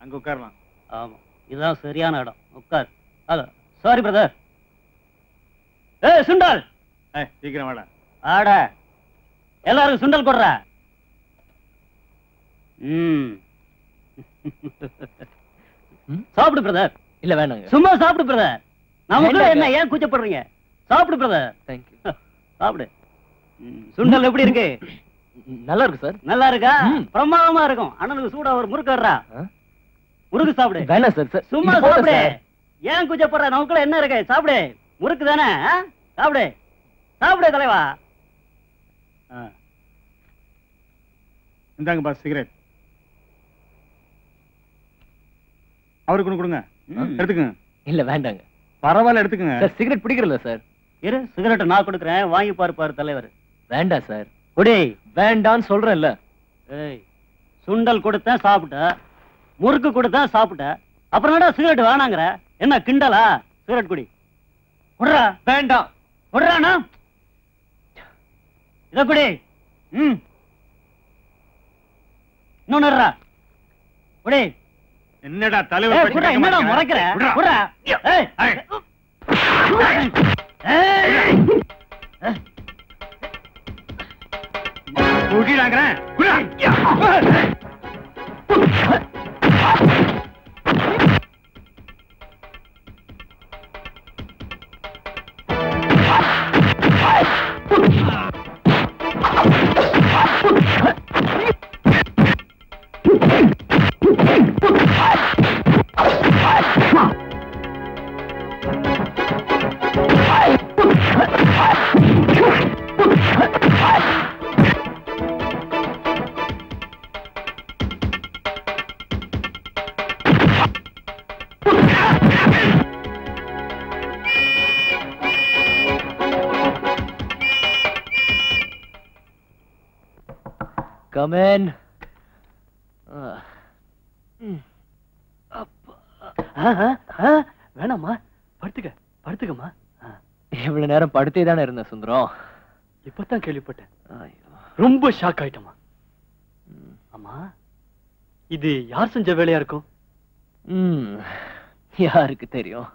அங்க உட்காரலாம். ஆமா, இதுதான் சரியான இடம். உட்கார். Hello, sorry brother. சுண்டல் சீக்கிரம் வாடா. ஆட எல்லாருக்கும் சுண்டல் கொடுற. சாப்பிடு பிரதர். இல்ல வேணாங்க. சும்மா சாப்பிடு பிரதர். நமக்கு என்ன ஏன் கூச்சப்படுறீங்க? சாப்பிடு பிரதர். தேங்க்யூ. சாப்பிடு. சுண்டல் எப்படி இருக்கு? நல்லா இருக்கு சார். நல்லா இருக்கா? பிரமாதமா இருக்கும். அண்ணனுக்கு சூடா ஒரு முறுக்கு வர்றா. முறுக்கு சாப்பிடு. வேணாம் சார். சும்மா சாப்பிடு. ஏன் கூச்சப்படுற? நமக்குள்ள என்ன இருக்கு? சாப்பிடு. முறுக்கு தானே. சாப்பிடு சாப்பிடு தலைவா. இந்தாங்க பாஸ் சிகரெட். அவருக்கு ஒன்று கொடுங்க. எடுத்துக்கங்க. இல்ல வேண்டாங்க. பரவாயில்ல எடுத்துக்கங்க. சார் சிகரெட் பிடிக்கிறல சார். இரு, சிகரெட் நான் கொடுக்குறேன், வாங்கி பாரு தலைவர். வேண்டாம் சார். குடி. வேண்டான்னு சொல்றேன்ல. ஏய், சுண்டல் கொடுத்தேன் சாப்பிட்ட, முறுக்கு கொடுத்தேன் சாப்பிட்ட, அப்புறம் என்னடா சிகரெட் வேணாங்கிற? என்ன கிண்டலா? சிகரெட் குடி. குடுறா. வேண்டாம். குடுறானா? இத குடி. இன்னொன்னு குடி. என்னடா தலைவர்? என்னடா முறைக்கிற? குடுறா. ஏய் குடிடாங்கறேன். குடா. Come in. வேணாமா, படுத்துக்கமா. இவ்வளவு நேரம் படுத்தே தானே இருந்தேன் சுந்தரம். இப்பதான் கேள்விப்பட்டேன். ரொம்ப ஷாக் ஆயிட்டமா. ஆமா, இது யார் செஞ்ச வேலையா இருக்கும்? யாருக்கு தெரியும்?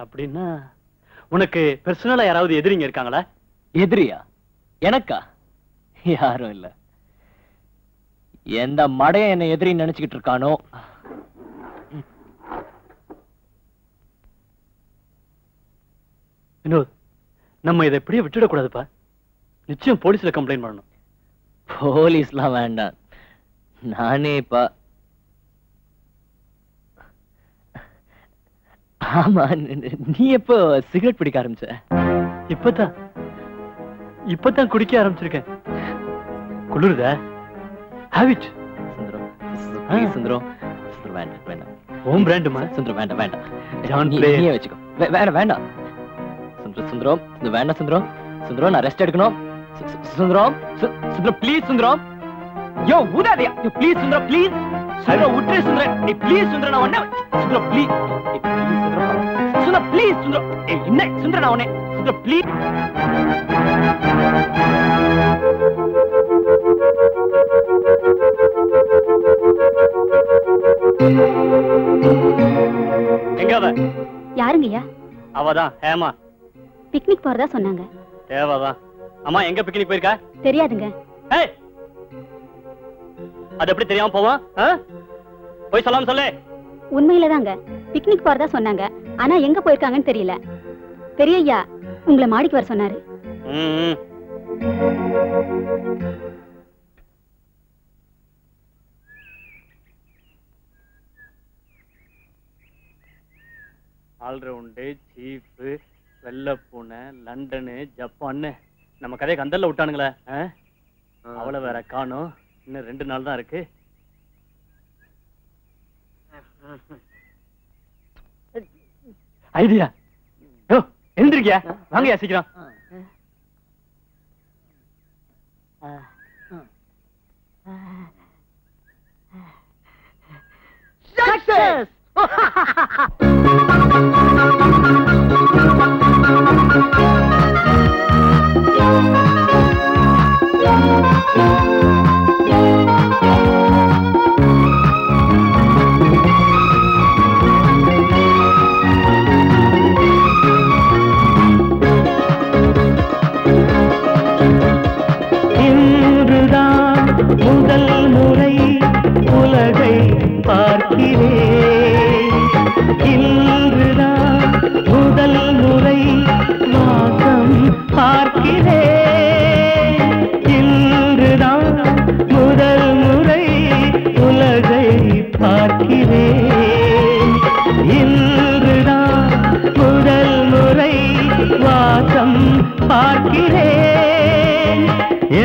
அப்படின்னா உனக்கு பர்சனலா யாராவது எதிரிங்க இருக்காங்களா? எதிரியா? எனக்கா? யாரும் இல்ல. எந்த மடைய என்ன எதிரி நினைச்சுக்கிட்டு இருக்கானோ. வினோத், நம்ம இதை எப்படியே விட்டுடக்கூடாதுப்பா. நிச்சயம் போலீஸ்ல கம்ப்ளைண்ட் பண்ணணும். போலீஸ்லாம் வேண்டாம். நானே இப்ப ஆமா, நீ எப்போ சிகரெட் பிடிக்க ஆரம்பிச்ச? இப்பதான் குடிக்க ஆரம்பிச்சிருக்கேன். குளிருதா? Have it. சுந்தரம், சுந்தரம், சுந்தரம் வேண்டாம் வேண்டாம். ஹோம் பிராண்டுமா? சுந்தரம் வேண்டாம் வேண்டாம். நீயே வச்சுக்கோ. வேண்டாம் சுந்தரம், சுந்தரம் வேண்டாம். சுந்தரம், சுந்தரம் நான் ரெஸ்ட் எடுக்கணும். சுந்தரம், சுந்தரம் ப்ளீஸ். சுந்தரம், யோ ஊதாதயா. யோ ப்ளீஸ் சுந்தரம், ப்ளீஸ். சுந்தரம் உட்ரே சுந்தரம். நீ ப்ளீஸ் சுந்தரம், நான் உன்னை சுந்தரம் ப்ளீஸ். சுந்தரம் ப்ளீஸ். சுந்தரம் என்ன சுந்தரம், நான் உன்னை சுந்தரம் ப்ளீஸ். எங்க அவ? யாருங்கய்யா? அவதான் ஹேமா. பிக்னிக் போறதா சொன்னாங்க. தேவாதான். அம்மா எங்க பிக்னிக் போயிருக்கா? தெரியாதுங்க. ஏய், அது எப்படி தெரியாம போவான்? போய் சொல்லாம சொல்லு. உண்மையில தாங்க பிக்னிக் போறதா சொன்னாங்க. ஆனா எங்க போயிருக்காங்கன்னு தெரியல. பெரியய்யா உங்களை மாடிக்கு வர சொன்னாரு. ஆல்ரவுண்டு, சீஃப், வெள்ளப்பூனை, லண்டனு, ஜப்பான்னு நம்ம கதையை கந்தல்ல விட்டானுங்களே. அவளை வேற காணோம். இன்னும் 2 நாள் தான் இருக்கு. ஐடியா எழுந்திருக்கியா? வாங்கயா சீக்கிரம். Success! இன்றுதான் முதல் முறை உலகை பார்க்கிறேன். இன்றுதான் முதல் முறை வாசம் பார்க்கிறேன். இன்றுதான் முதல் முறை உலகை பார்க்கிறேன். இன்றுதான் முதல் முறை வாசம் பார்க்கிறேன்.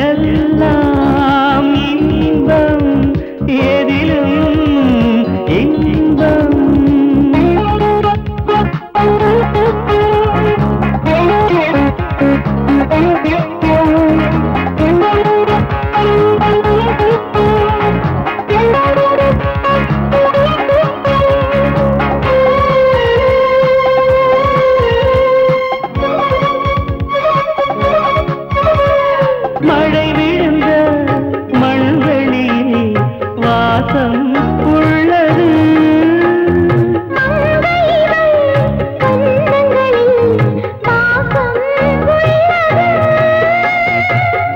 எல்லாம் இன்பம், எதிலும் இன்பம். மழை விழுந்த மண்வெளியில் வாசம் உள்ளது.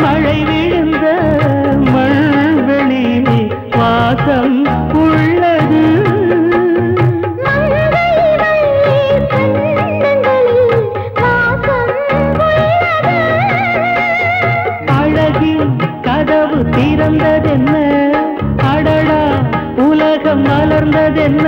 மழை விழுந்த மண்வெளியில் வாசம் உள்ளது. அழகின் கதவு திறந்ததென்ன, அடடா உலகம் மலர்ந்ததென்ன.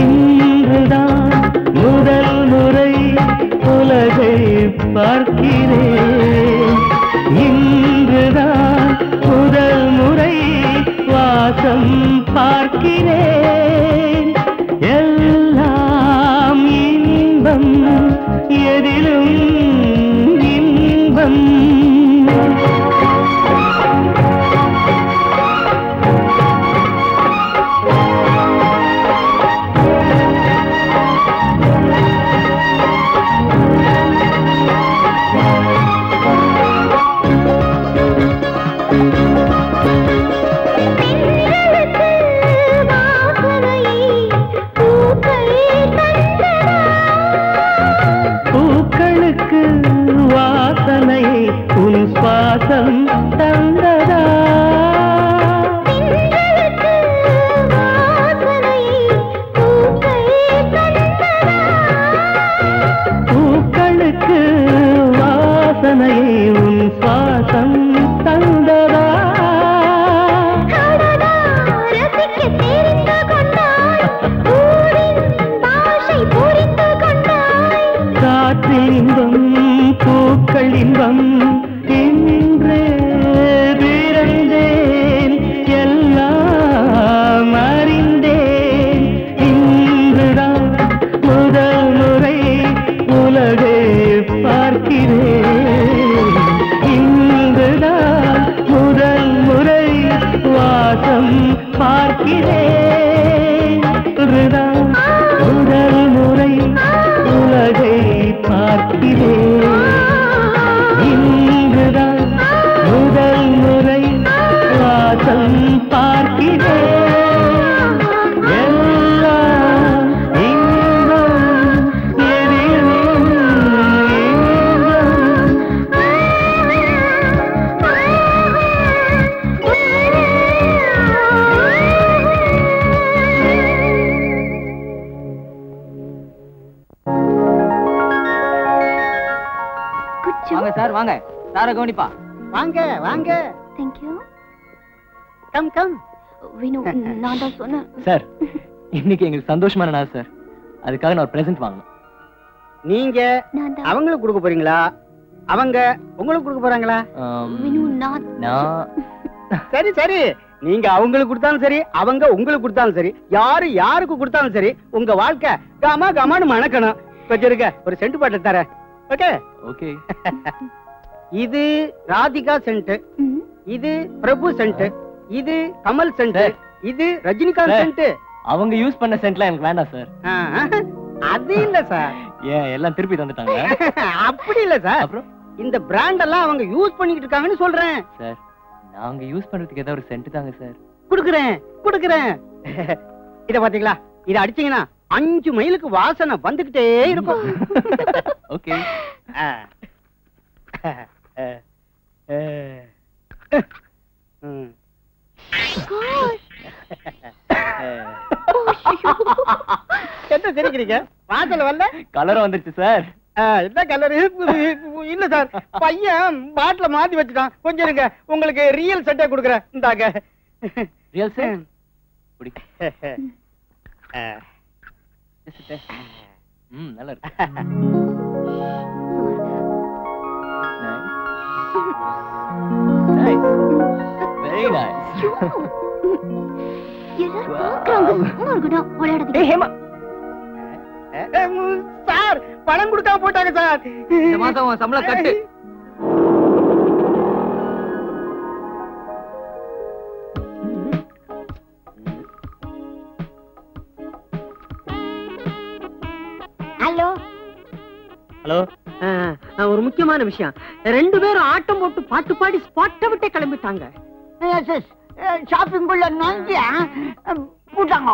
இன்றுதான் முதல் முறை உலகை பார்க்கிறேன். இன்றுதான் முதல் முறை வாசம் பார்க்கிறேன். எல்லாம் இன்பம், எதிலும் இன்பம். வாசனையை சார் வாங்க சார கவனிப்பா. வாங்க வாங்க. Thank you. Come come. Vinu நான் தான் சொன்னேன். சார் இன்னைக்கு எங்களுக்கு சந்தோஷமான நாள் சார். அதுக்காக நான் ஒரு பிரசன்ட் வாங்கணும். நீங்க அவங்களுக்கு கொடுக்க போறீங்களா, அவங்க உங்களுக்கு கொடுக்க போறாங்களா? வினு நான் சரி சரி, நீங்க அவங்களுக்கு கொடுத்தாலும் சரி அவங்க உங்களுக்கு கொடுத்தாலும் சரி, யாரு யாருக்கு கொடுத்தாலும் சரி, உங்க வாழ்க்கை கமா கமான்னு மணக்கணும். கொஞ்சம் இருக்க, ஒரு சென்ட் பாட்டில் தரேன். Okay okay. இது ராதிகா சென்ட், இது பிரபு சென்ட், இது கமல் சென்ட், இது ரஜினிகாந்த் சென்ட். அவங்க யூஸ் பண்ண சென்ட்லாம் எனக்கு வேண்டாம் சார். அது இல்ல சார். ஏன் எல்லாம் திருப்பி தந்துட்டாங்க? அப்படி இல்ல சார். அப்புறம் இந்த பிராண்ட் எல்லாம் அவங்க யூஸ் பண்ணிக்கிட்டு இருக்காங்கன்னு சொல்றேன் சார். நாங்க யூஸ் பண்றதுக்கு ஏதாவது ஒரு சென்ட் தாங்க சார். குடுக்குறேன் குடுக்குறேன். இத பாத்தீங்களா, இத அடிச்சீங்கன்னா 5 மைலுக்கு வாசனை வந்துகிட்டே இருக்கும். ஓகே. என்ன சிரிக்கிறீங்க? வாசல் வரல, கலர் வந்துருச்சு சார். என்ன கலர்? இல்ல சார், பையன் பாட்டில மாத்தி வச்சுட்டான். கொஞ்சம் இருங்க, உங்களுக்கு ரியல் செட்டே கொடுக்குறேன். இந்தாங்க ரியல் செட். நல்லா இருக்கு. Nice. Very nice. சார் பணம் கொடுக்காம போட்டாங்க சார். இந்த மாசம் சம்பளம் கட்டு. Hello hello. ஒரு முக்கியமான விஷயம். 2 பேரும் ஆட்டம் போட்டு பாட்டு பாடி ஸ்பாட்டை விட்டே கிளம்பிட்டாங்க. ஷாப்பிங் குள்ள நஞ்சு போட்டாங்க.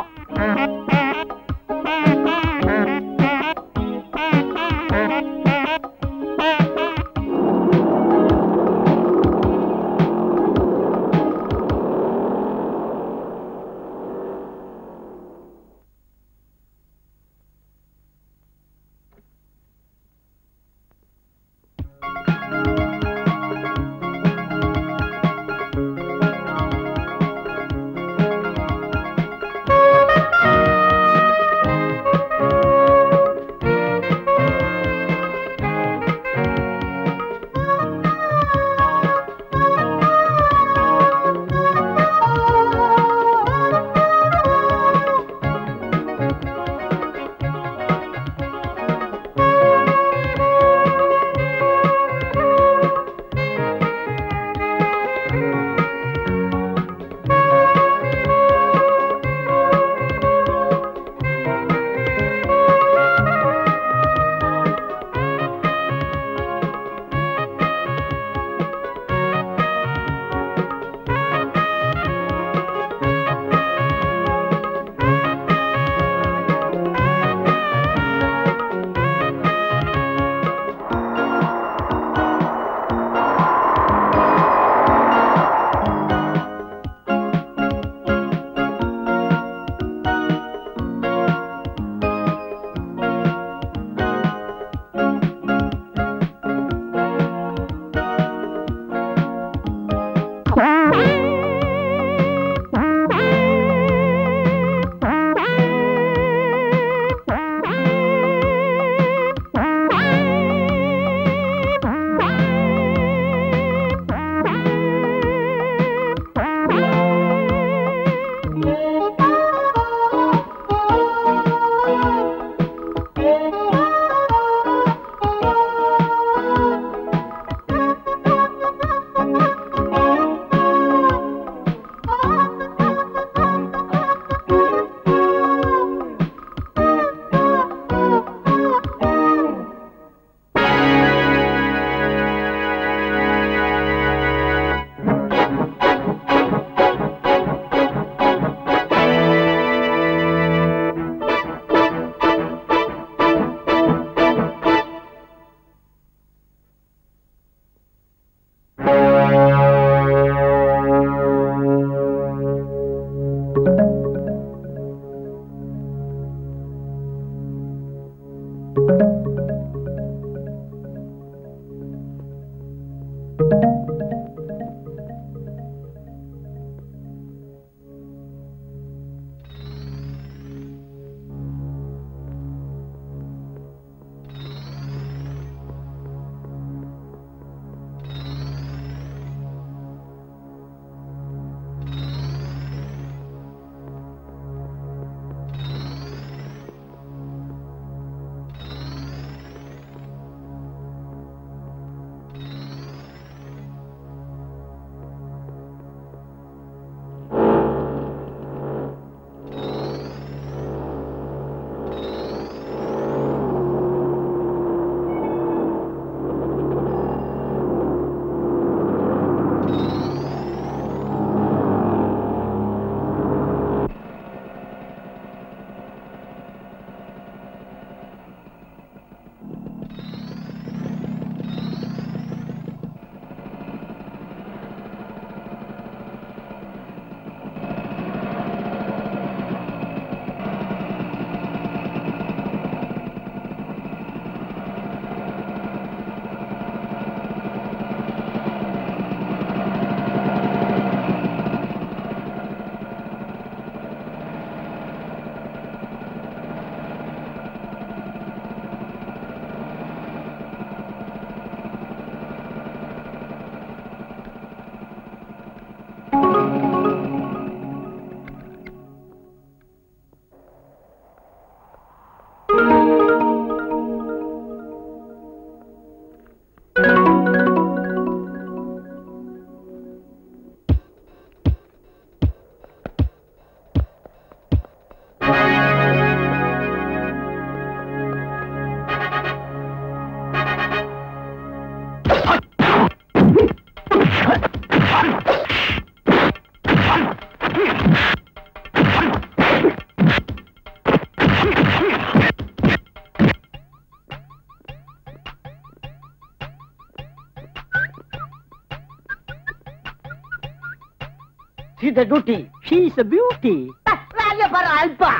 is the duty. She is a beauty. Raja for alpha.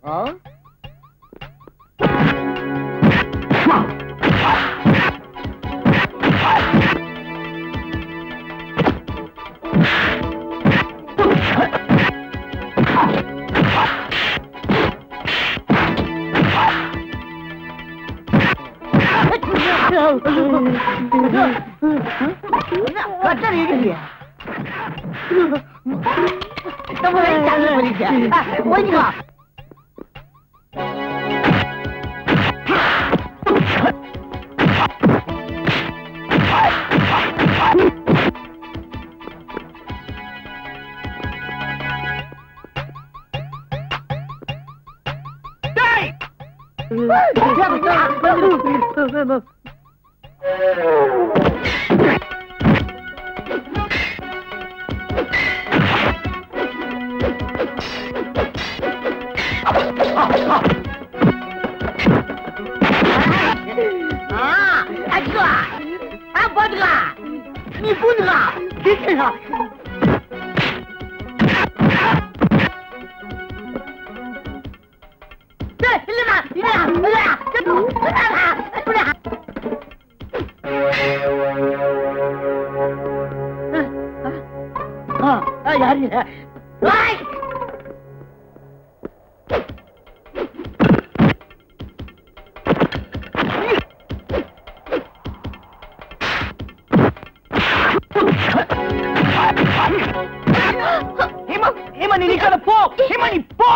Oh. கட்டர் இடிங்க. நம்ம வெயிட்டாங்க போறீங்க. போய்ங்க. நீ பூந்துடா. யாரு ஹேமா, நீ நிக்காத, போ. ஹேமா, நீ போ.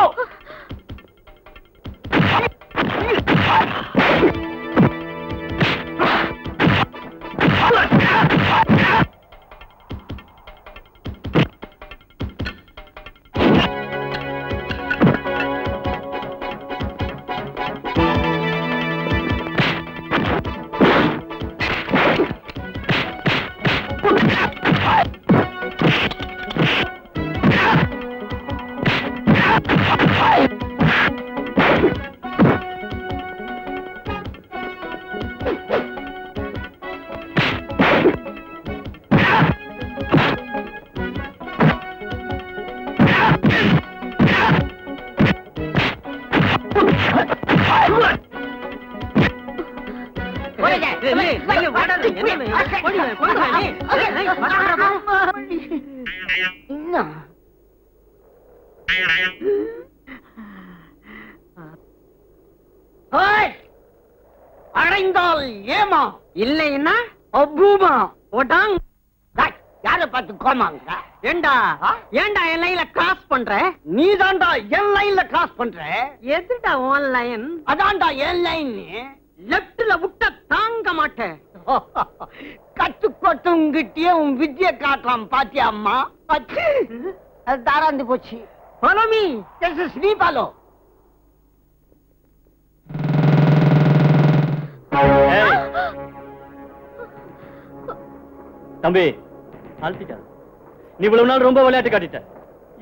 அடைந்தால் ஏமா, இல்லைன்னா அபூமா. ஓட்டாங் யார பார்த்து கோமாங்க? ஏண்டா ஏண்டா என் லைன்ல கிராஸ் பண்ற? நீ தாண்டா என் லைன்ல கிராஸ் பண்ற. எதுடா உன் லைன்? அதான்டா என் லைன். லெப்ட்ல விட்ட தாங்க மாட்டேன். கத்துக்கொட்டுங்கிட்டே உன் வித்திய காட்டலாம் பாத்தியா அம்மா? அது தாராந்து போச்சு. Follow me. This is me follow. தம்பி, அழுத்திட்டா. நீ இவ்வளவு நாள் ரொம்ப விளையாட்டு காட்டிட்ட.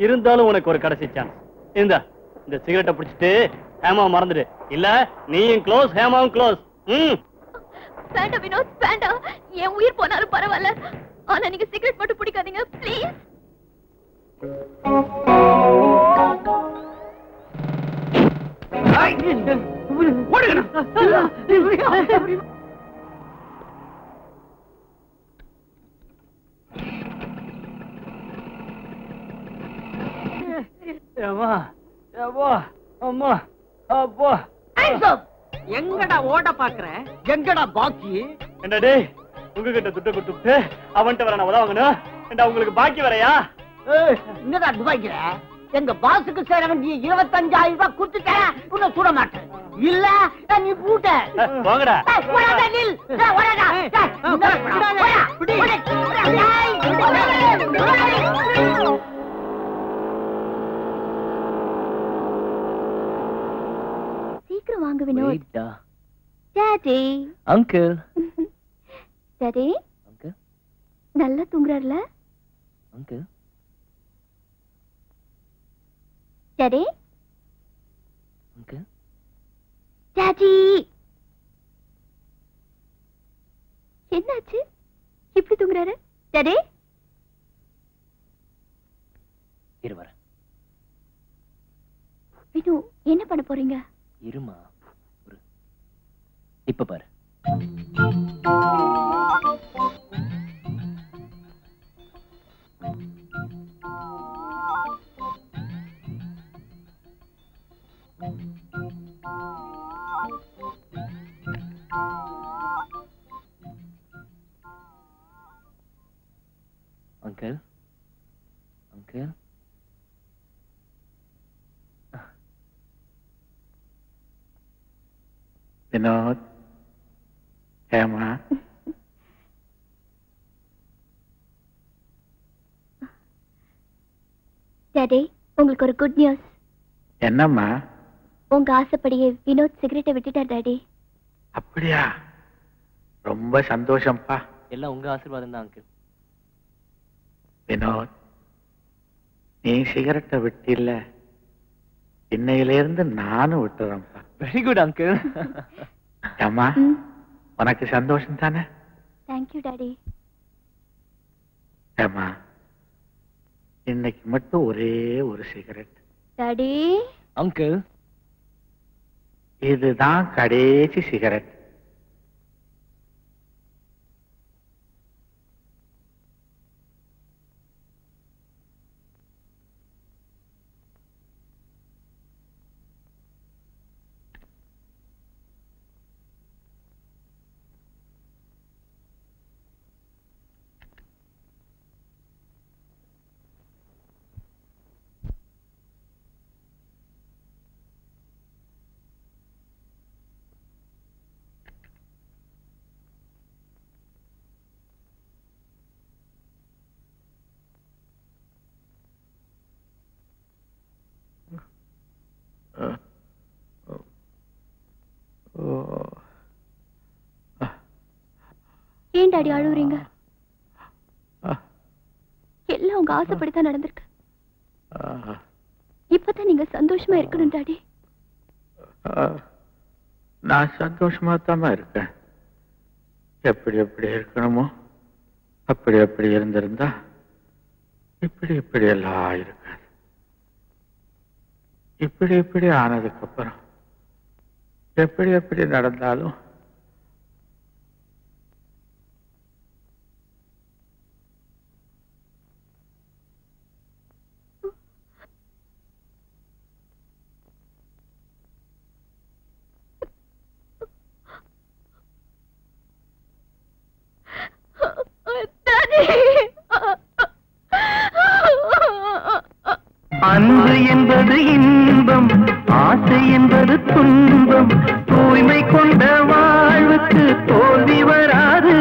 இருந்தாலும் உனக்கு ஒரு கடைசி சான்ஸ். இந்த சிகரெட்டை பிடிச்சிட்டு ஹேமா மறந்துடு. இல்ல நீயும் க்ளோஸ், ஹேமாவும் க்ளோஸ். வேண்டாம் வினோத், வேண்டாம். என் உயிர் போனாலும் பரவாயில்ல. ஆனா நீங்க சிகரெட் மட்டும் பிடிக்காதீங்க ப்ளீஸ். எங்கடா ஓட பாக்குற? எங்கடா பாக்கி? என்ன டேய், உங்ககிட்ட துட்ட கொடுத்துட்டு அவன்கிட்ட வர நான் உதவங்கணும். என்ன உங்களுக்கு பாக்கி வரையா? என்னடா துபாய்க்கிற? எங்க பாசுக்கு சேர வேண்டிய 25,000 ரூபாய் கொடுத்துட்டேன். உன்னை சுட மாட்டேன். இல்ல நீ பூட்ட போங்கடா. சீக்கிரம் வாங்க Vinod. Daddy. Uncle. Daddy. Uncle. நல்லா தூங்குறாருல? அங்கிள். டாடி. அங்கிள். டாடி. என்னாச்சு? இப்படி தூங்குறாரு? டாடி. இருவர வினு என்ன பண்ண போறீங்க? இருமா, இப்ப பாரு. Uncle, uncle, Vinod, Hema, daddy உங்களுக்கு ஒரு குட் நியூஸ். என்னம்மா? உங்க ஆசைப்படியே வினோத் சிகரெட்டை விட்டுட்டார் டாடி. அப்படியா? ரொம்ப சந்தோஷம்ப்பா. எல்லாம் உங்க ஆசீர்வாதம் தான் அங்கிள். வினோத், நீ சிகரெட்டை விட்டில்ல, இன்னையிலிருந்து நானும் விட்டுறேன்ப்பா. Very good uncle. அம்மா, உனக்கு சந்தோஷம் தானே? Thank you daddy. அம்மா, இன்னைக்கு மட்டும் ஒரே ஒரு சிகரெட். டாடி. அங்கிள், இதுதான் கடைசி சிகரெட். ஏன் டாடி அழுவுறீங்க? எல்லாம் உங்க ஆசைப்படித்தான் நடந்திருக்கு. இப்பதான் நீங்க சந்தோஷமா இருக்கணும் டாடி. நான் சந்தோஷமா தாமா இருக்கேன். எப்படி எப்படி இருக்கணுமோ அப்படி எப்படி இருந்திருந்தா இப்படி இப்படி எல்லாம் இருக்காது. இப்படி இப்படி ஆனதுக்கு அப்புறம் எப்படி எப்படி நடந்தாலும் அன்பு என்பது இன்பம், ஆசை என்பது துன்பம், தூய்மை கொண்ட வாழ்வுக்கு தோல்வி வராது.